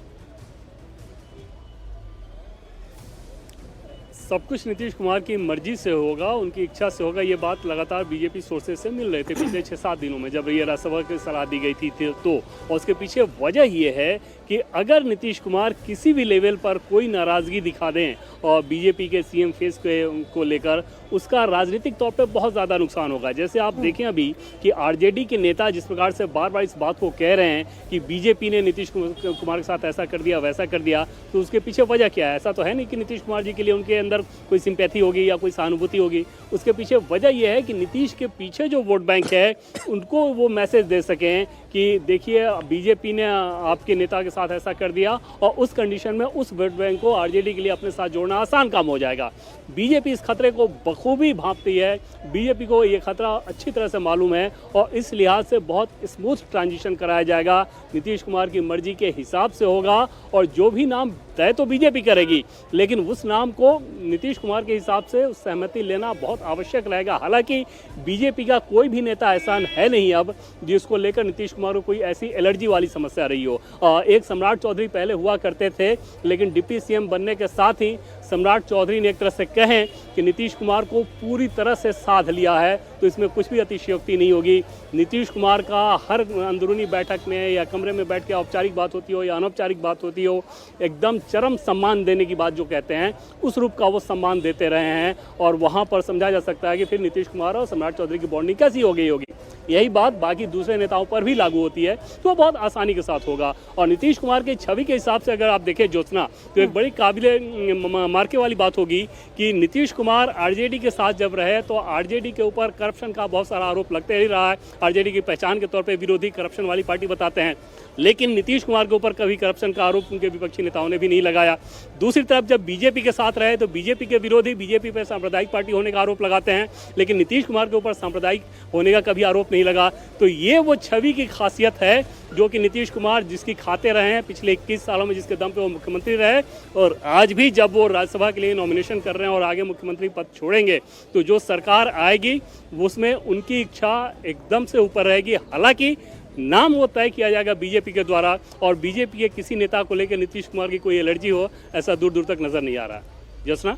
सब कुछ नीतीश कुमार की मर्जी से होगा, उनकी इच्छा से होगा, ये बात लगातार बीजेपी सोर्सेज से मिल रहे थे पिछले 6-7 दिनों में, जब ये राज्यसभा की सलाह दी गई थी तो। और उसके पीछे वजह ये है कि अगर नीतीश कुमार किसी भी लेवल पर कोई नाराज़गी दिखा दें और बीजेपी के सीएम फेस को लेकर, उसका राजनीतिक तौर पे बहुत ज़्यादा नुकसान होगा। जैसे आप देखें अभी कि आरजेडी के नेता जिस प्रकार से बार बार इस बात को कह रहे हैं कि बीजेपी ने नीतीश कुमार के साथ ऐसा कर दिया, वैसा कर दिया, तो उसके पीछे वजह क्या है? ऐसा तो है नहीं कि नीतीश कुमार जी के लिए उनके अंदर अंदर कोई सिंपैथी होगी या कोई सहानुभूति होगी, उसके पीछे वजह यह है कि नीतीश के पीछे जो वोट बैंक है उनको वो मैसेज दे सकें कि देखिए बीजेपी ने आपके नेता के साथ ऐसा कर दिया, और उस कंडीशन में उस वोट बैंक को आरजेडी के लिए अपने साथ जोड़ना आसान काम हो जाएगा। बीजेपी इस खतरे को बखूबी भांपती है, बीजेपी को ये खतरा अच्छी तरह से मालूम है, और इस लिहाज से बहुत स्मूथ ट्रांजिशन कराया जाएगा। नीतीश कुमार की मर्जी के हिसाब से होगा, और जो भी नाम तय तो बीजेपी करेगी, लेकिन उस नाम को नीतीश कुमार के हिसाब से सहमति लेना बहुत आवश्यक रहेगा। हालांकि बीजेपी का कोई भी नेता ऐसा है नहीं अब जिसको लेकर नीतीश कुमार को कोई ऐसी एलर्जी वाली समस्या रही हो। एक सम्राट चौधरी पहले हुआ करते थे, लेकिन डिप्टी सीएम बनने के साथ ही सम्राट चौधरी ने एक तरह से कहें कि नीतीश कुमार को पूरी तरह से साध लिया है, तो इसमें कुछ भी अतिशयोक्ति नहीं होगी। नीतीश कुमार का हर अंदरूनी बैठक में या कमरे में बैठ के औपचारिक बात होती हो या अनौपचारिक बात होती हो, एकदम चरम सम्मान देने की बात जो कहते हैं उस रूप का वो सम्मान देते रहे हैं, और वहाँ पर समझा जा सकता है कि फिर नीतीश कुमार और सम्राट चौधरी की बॉन्डिंग कैसी हो गई होगी। यही बात बाकी दूसरे नेताओं पर भी लागू होती है, तो बहुत आसानी के साथ होगा। और नीतीश कुमार की छवि के हिसाब से अगर आप देखें ज्योत्सना, तो एक बड़ी काबिले मार्के वाली बात होगी कि नीतीश कुमार आरजेडी के साथ जब रहे तो आरजेडी के ऊपर करप्शन का बहुत सारा आरोप लगते ही रहा है। आरजेडी की पहचान के तौर पे विरोधी करप्शन वाली पार्टी बताते हैं, लेकिन नीतीश कुमार के ऊपर कभी करप्शन का आरोप उनके विपक्षी नेताओं ने भी नहीं लगाया। दूसरी तरफ जब बीजेपी के साथ रहे तो बीजेपी के विरोधी बीजेपी पर सांप्रदायिक पार्टी होने का आरोप लगाते हैं, लेकिन नीतीश कुमार के ऊपर सांप्रदायिक होने का कभी आरोप नहीं लगा। तो ये वो छवि की खासियत है जो कि नीतीश कुमार जिसकी खाते रहे हैं पिछले 21 सालों में, जिसके दम पे वो मुख्यमंत्री रहे, और आज भी जब वो राज्यसभा के लिए नॉमिनेशन कर रहे हैं और आगे मुख्यमंत्री पद छोड़ेंगे तो जो सरकार आएगी उसमें उनकी इच्छा एकदम से ऊपर रहेगी। हालांकि नाम वो तय किया जाएगा बीजेपी के द्वारा, और बीजेपी के किसी नेता को लेकर नीतीश कुमार की कोई एलर्जी हो ऐसा दूर दूर तक नजर नहीं आ रहा। ज्योत्सना,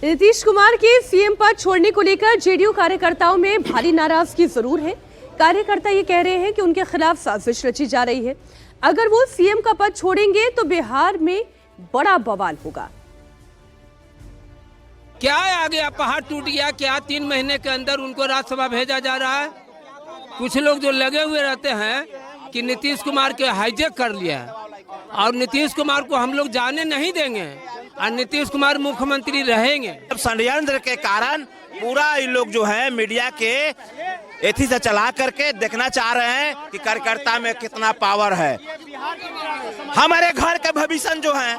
नीतीश कुमार के सीएम पद छोड़ने को लेकर जेडीयू कार्यकर्ताओं में भारी नाराजगी जरूर है। कार्यकर्ता ये कह रहे हैं कि उनके खिलाफ साजिश रची जा रही है। अगर वो सीएम का पद छोड़ेंगे तो बिहार में बड़ा बवाल होगा। क्या आ गया, पहाड़ टूट गया क्या? 3 महीने के अंदर उनको राज्यसभा भेजा जा रहा है। कुछ लोग जो लगे हुए रहते हैं कि नीतीश कुमार के हाईजैक कर लिया है, और नीतीश कुमार को हम लोग जाने नहीं देंगे, और नीतीश कुमार मुख्यमंत्री रहेंगे। षड्यंत्र के कारण पूरा ये लोग जो है मीडिया के एथी से चला करके देखना चाह रहे हैं कि कार्यकर्ता में कितना पावर है। हमारे घर के भविष्य जो है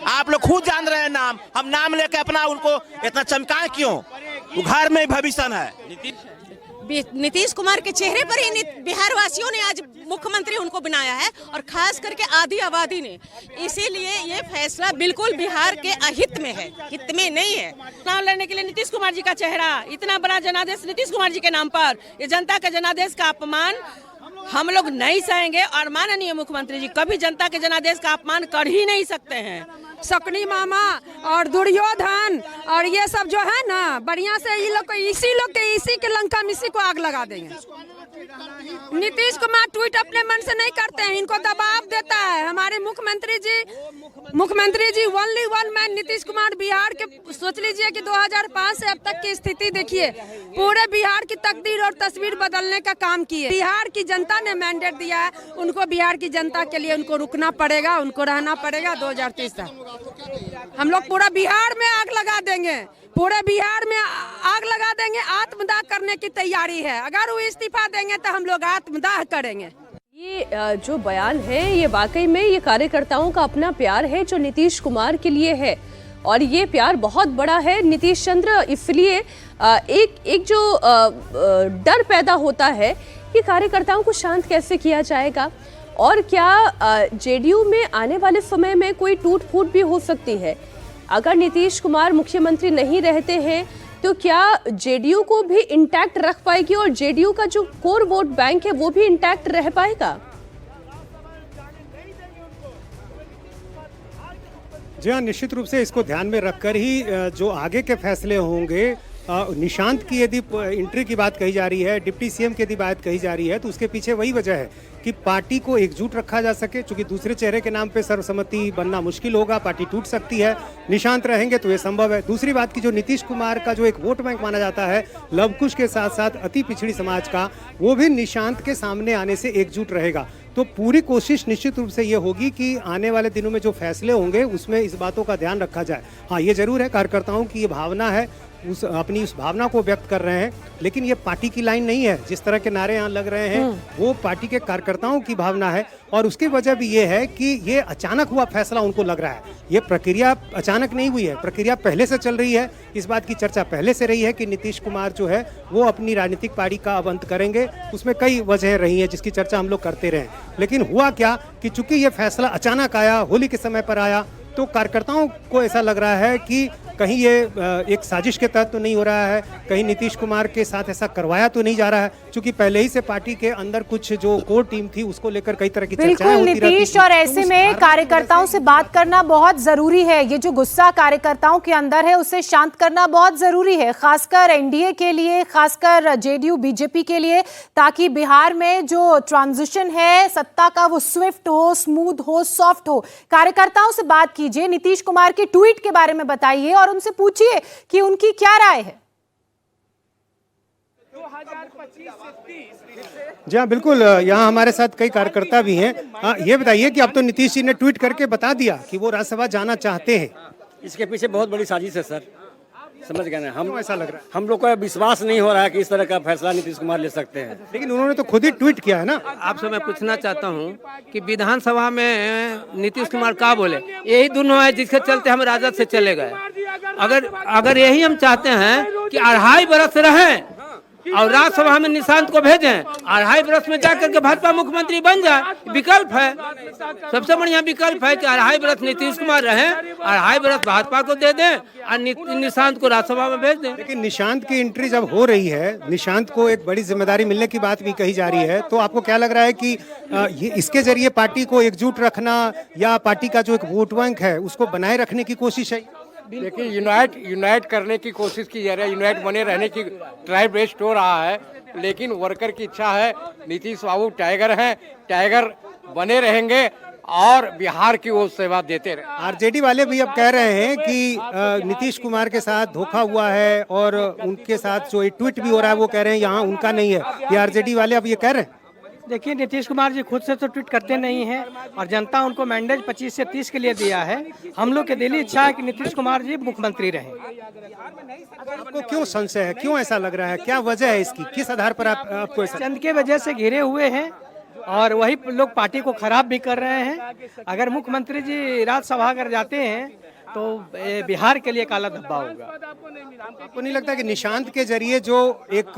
आप लोग खुद जान रहे हैं, नाम हम नाम लेके अपना उनको इतना चमकाए क्यों? वो घर में भविष्य है। नीतीश कुमार के चेहरे पर ही बिहार वासियों ने आज मुख्यमंत्री उनको बनाया है, और खास करके आधी आबादी ने। इसीलिए ये फैसला बिल्कुल बिहार के अहित में है, हित में नहीं है। चुनाव लड़ने के लिए नीतीश कुमार जी का चेहरा, इतना बड़ा जनादेश नीतीश कुमार जी के नाम पर, ये जनता के जनादेश का अपमान हम लोग नहीं सहेंगे, और माननीय मुख्यमंत्री जी कभी जनता के जनादेश का अपमान कर ही नहीं सकते हैं। सकनी मामा और दुर्योधन और ये सब जो है ना, बढ़िया से ये लोग इसी के लंका में इसी को आग लगा देंगे। नीतीश कुमार ट्वीट अपने मन से नहीं करते हैं, इनको दबाव देता है हमारे मुख्यमंत्री जी only one man Nitish Kumar. Bihar के सोच लीजिए कि 2005 से अब तक की स्थिति देखिए, पूरे बिहार की तकदीर और तस्वीर बदलने का काम किए। बिहार की जनता ने मैंडेट दिया है, उनको बिहार की जनता के लिए उनको रुकना पड़ेगा, उनको रहना पड़ेगा 2030 तक। हम लोग पूरा बिहार में आग लगा देंगे, पूरे बिहार में आग लगा देंगे। आत्मदाह करने की तैयारी है, अगर वो इस्तीफा देंगे तो हम लोग आत्मदाह करेंगे। ये जो बयान है ये वाकई में ये कार्यकर्ताओं का अपना प्यार है जो नीतीश कुमार के लिए है, और ये प्यार बहुत बड़ा है नीतीश चंद्र। इसलिए एक जो डर पैदा होता है कि कार्यकर्ताओं को शांत कैसे किया जाएगा, और क्या जेडीयू में आने वाले समय में कोई टूट फूट भी हो सकती है। अगर नीतीश कुमार मुख्यमंत्री नहीं रहते हैं तो क्या जेडीयू को भी इंटैक्ट रख पाएगी, और जेडीयू का जो कोर वोट बैंक है वो भी इंटैक्ट रह पाएगा? जी हाँ, निश्चित रूप से इसको ध्यान में रखकर ही जो आगे के फैसले होंगे। निशांत की यदि एंट्री की बात कही जा रही है, डिप्टी सीएम की यदि बात कही जा रही है, तो उसके पीछे वही वजह है कि पार्टी को एकजुट रखा जा सके, क्योंकि दूसरे चेहरे के नाम पे सर्वसम्मति बनना मुश्किल होगा, पार्टी टूट सकती है। निशांत रहेंगे तो ये संभव है। दूसरी बात की जो नीतीश कुमार का जो एक वोट बैंक माना जाता है लवकुश के साथ साथ अति पिछड़ी समाज का, वो भी निशांत के सामने आने से एकजुट रहेगा। तो पूरी कोशिश निश्चित रूप से ये होगी कि आने वाले दिनों में जो फैसले होंगे उसमें इस बातों का ध्यान रखा जाए। हाँ, ये जरूर है कार्यकर्ताओं की ये भावना है, अपनी उस भावना को व्यक्त कर रहे हैं, लेकिन ये पार्टी की लाइन नहीं है। जिस तरह के नारे यहाँ लग रहे हैं वो पार्टी के कार्यकर्ताओं की भावना है, और उसकी वजह भी ये है कि ये अचानक हुआ फैसला उनको लग रहा है। ये प्रक्रिया अचानक नहीं हुई है, प्रक्रिया पहले से चल रही है। इस बात की चर्चा पहले से रही है कि नीतीश कुमार जो है वो अपनी राजनीतिक पारी का अब अंत करेंगे। उसमें कई वजह रही हैं जिसकी चर्चा हम लोग करते रहे, लेकिन हुआ क्या कि चूंकि ये फैसला अचानक आया, होली के समय पर आया, तो कार्यकर्ताओं को ऐसा लग रहा है कि कहीं ये एक साजिश के तहत तो नहीं हो रहा है, कहीं नीतीश कुमार के साथ ऐसा करवाया तो नहीं जा रहा है, क्योंकि पहले ही से पार्टी के अंदर कुछ जो कोर टीम थी उसको लेकर कई तरह की चर्चाएं होती रहती थी। नीतीश, और ऐसे में कार्यकर्ताओं से बात करना बहुत जरूरी है। ये जो गुस्सा कार्यकर्ताओं के अंदर है उसे शांत करना बहुत जरूरी है, खासकर एनडीए के लिए, खासकर जेडीयू बीजेपी के लिए, ताकि बिहार में जो ट्रांजिशन है सत्ता का वो स्विफ्ट हो, स्मूथ हो, सॉफ्ट हो। कार्यकर्ताओं से बात कीजिए, नीतीश कुमार के ट्वीट के बारे में बताइए और उनसे पूछिए कि उनकी क्या राय है। 2025 से 30 जी हाँ, बिल्कुल। यहाँ हमारे साथ कई कार्यकर्ता भी हैं। हाँ, ये बताइए कि अब तो नीतीश जी ने ट्वीट करके बता दिया कि वो राज्यसभा जाना चाहते हैं। इसके पीछे बहुत बड़ी साजिश है सर, समझ गए ना हम। ऐसा लग रहा है, हम लोग को विश्वास नहीं हो रहा है कि इस तरह का फैसला नीतीश कुमार ले सकते हैं। लेकिन उन्होंने तो खुद ही ट्वीट किया है ना। आपसे मैं पूछना चाहता हूँ कि विधानसभा में नीतीश कुमार क्या बोले, यही दोनों है जिसके चलते हम राजद से चले गए। अगर यही हम चाहते हैं कि 2.5 बरस रहें और राज्यसभा में निशांत को भेजें, 2.5 बरस में जाकर के भाजपा मुख्यमंत्री बन जाए, विकल्प है, सबसे बढ़िया विकल्प है कि 2.5 बरस नीतीश कुमार रहें, 2.5 बरस भाजपा को दे दें और निशांत को राज्यसभा में भेज दें। लेकिन निशांत की एंट्री जब हो रही है, निशांत को एक बड़ी जिम्मेदारी मिलने की बात भी कही जा रही है, तो आपको क्या लग रहा है कि ये इसके जरिए पार्टी को एकजुट रखना या पार्टी का जो एक वोट बैंक है उसको बनाए रखने की कोशिश है? देखिए, यूनाइट करने की कोशिश की जा रही है, यूनाइट बने रहने की ट्राई बेस्ट हो रहा है, लेकिन वर्कर की इच्छा है। नीतीश बाबू टाइगर हैं, टाइगर बने रहेंगे और बिहार की वो सेवा देते रहे। आरजेडी वाले भी अब कह रहे हैं कि नीतीश कुमार के साथ धोखा हुआ है, और उनके साथ जो ट्वीट भी हो रहा है वो कह रहे हैं यहाँ उनका नहीं है। ये आरजेडी वाले अब ये कह रहे हैं। देखिए, नीतीश कुमार जी खुद से तो ट्वीट करते नहीं हैं और जनता उनको मैंडेट 25 से 30 के लिए दिया है। हम लोग की दिली इच्छा है कि नीतीश कुमार जी मुख्यमंत्री रहें। आपको क्यों संशय है, क्यों ऐसा लग रहा है, क्या वजह है इसकी, किस आधार पर आपको ऐसा? चंद के वजह से घिरे हुए हैं और वही लोग पार्टी को खराब भी कर रहे हैं। अगर मुख्यमंत्री जी राज्यसभा अगर जाते हैं तो बिहार के लिए काला धब्बा होगा। आपको नहीं लगता कि निशांत के जरिए जो एक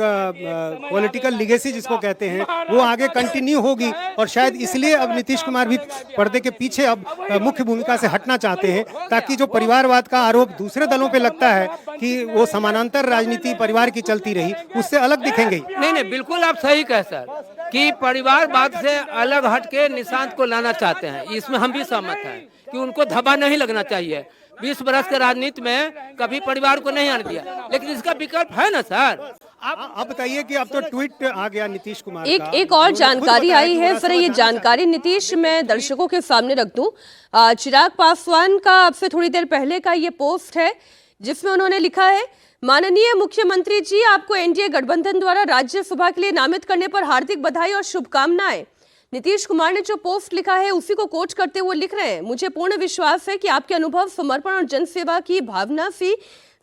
पॉलिटिकल लीगेसी जिसको कहते हैं वो आगे कंटिन्यू होगी, और शायद इसलिए अब नीतीश कुमार भी पर्दे के पीछे अब मुख्य भूमिका से हटना चाहते हैं, ताकि जो परिवारवाद का आरोप दूसरे दलों पे लगता है कि वो समानांतर राजनीति परिवार की चलती रही, उससे अलग दिखेंगे। नहीं, बिल्कुल आप सही कह सर कि परिवारवाद से अलग हटके निशांत को लाना चाहते हैं। इसमें हम भी सहमत हैं कि उनको धब्बा नहीं लगना चाहिए। 20 बरस के राजनीति में कभी परिवार को नहीं आने दिया, लेकिन इसका विकल्प है ना सर। आप बताइए कि अब तो ट्वीट आ गया नीतीश कुमार का। एक और जानकारी आई है, फिर ये जानकारी नीतीश मैं दर्शकों के सामने रख दूं। चिराग पासवान का अब से थोड़ी देर पहले का ये पोस्ट है जिसमें उन्होंने लिखा है, माननीय मुख्यमंत्री जी, आपको एनडीए गठबंधन द्वारा राज्यसभा के लिए नामित करने पर हार्दिक बधाई और शुभकामनाएं। नीतीश कुमार ने जो पोस्ट लिखा है उसी को कोट करते हुए लिख रहे हैं, मुझे पूर्ण विश्वास है कि आपके अनुभव, समर्पण और जनसेवा की भावना से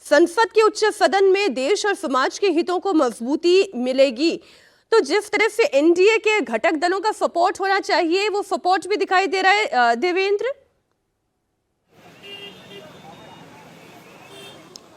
संसद के उच्च सदन में देश और समाज के हितों को मजबूती मिलेगी। तो जिस तरह से एनडीए के घटक दलों का सपोर्ट होना चाहिए वो सपोर्ट भी दिखाई दे रहा है। देवेंद्र,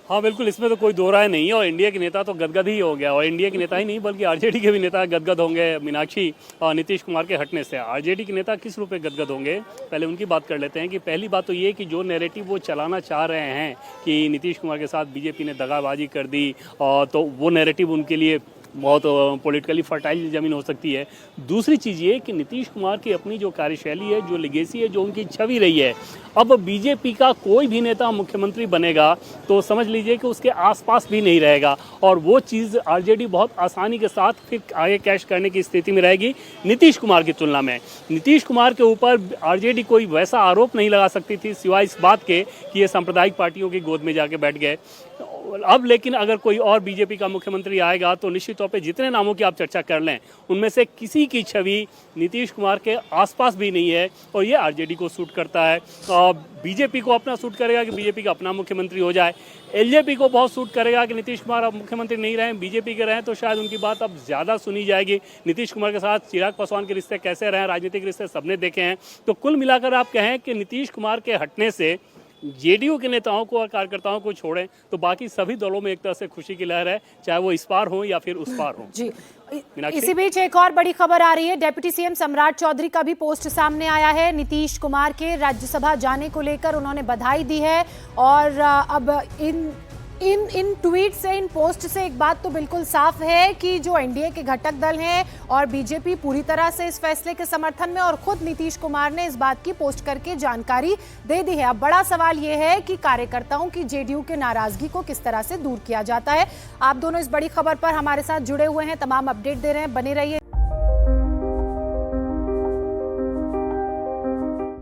हाँ बिल्कुल, इसमें तो कोई दो राय नहीं है, और इंडिया के नेता तो गदगद ही हो गया, और इंडिया के नेता ही नहीं बल्कि आरजेडी के भी नेता गदगद होंगे मीनाक्षी और नीतीश कुमार के हटने से। आरजेडी के नेता किस रूप में गदगद होंगे, पहले उनकी बात कर लेते हैं कि पहली बात तो ये कि जो नैरेटिव वो चलाना चाह रहे हैं कि नीतीश कुमार के साथ बीजेपी ने दगाबाजी कर दी, और तो वो नैरेटिव उनके लिए बहुत पॉलिटिकली फर्टाइल ज़मीन हो सकती है। दूसरी चीज़ ये कि नीतीश कुमार की अपनी जो कार्यशैली है, जो लेगेसी है, जो उनकी छवि रही है, अब बीजेपी का कोई भी नेता मुख्यमंत्री बनेगा तो समझ लीजिए कि उसके आसपास भी नहीं रहेगा, और वो चीज़ आरजेडी बहुत आसानी के साथ फिर आगे कैश करने की स्थिति में रहेगी नीतीश कुमार की तुलना में। नीतीश कुमार के ऊपर आरजेडी कोई वैसा आरोप नहीं लगा सकती थी सिवाय इस बात के कि ये सांप्रदायिक पार्टियों की गोद में जाके बैठ गए। अब लेकिन अगर कोई और बीजेपी का मुख्यमंत्री आएगा तो निश्चित तौर पे जितने नामों की आप चर्चा कर लें उनमें से किसी की छवि नीतीश कुमार के आसपास भी नहीं है, और ये आरजेडी को सूट करता है। बीजेपी को अपना सूट करेगा कि बीजेपी का अपना मुख्यमंत्री हो जाए, एलजेपी को बहुत सूट करेगा कि नीतीश कुमार अब मुख्यमंत्री नहीं रहे, बीजेपी के रहें, तो शायद उनकी बात अब ज़्यादा सुनी जाएगी। नीतीश कुमार के साथ चिराग पासवान के रिश्ते कैसे रहे, राजनीतिक रिश्ते सबने देखे हैं। तो कुल मिलाकर आप कहें कि नीतीश कुमार के हटने से जेडीयू के नेताओं को और कार्यकर्ताओं को छोड़ें तो बाकी सभी दलों में एक तरह से खुशी की लहर है, चाहे वो इस पार हो या फिर उस पार हो। जी, इसी बीच एक और बड़ी खबर आ रही है। डिप्टी सीएम सम्राट चौधरी का भी पोस्ट सामने आया है। नीतीश कुमार के राज्यसभा जाने को लेकर उन्होंने बधाई दी है, और अब इन ट्वीट से, इन पोस्ट से एक बात तो बिल्कुल साफ है कि जो एनडीए के घटक दल हैं और बीजेपी पूरी तरह से इस फैसले के समर्थन में, और खुद नीतीश कुमार ने इस बात की पोस्ट करके जानकारी दे दी है। अब बड़ा सवाल ये है कि कार्यकर्ताओं की जेडीयू के नाराजगी को किस तरह से दूर किया जाता है। आप दोनों इस बड़ी खबर पर हमारे साथ जुड़े हुए हैं, तमाम अपडेट दे रहे हैं, बने रहिए।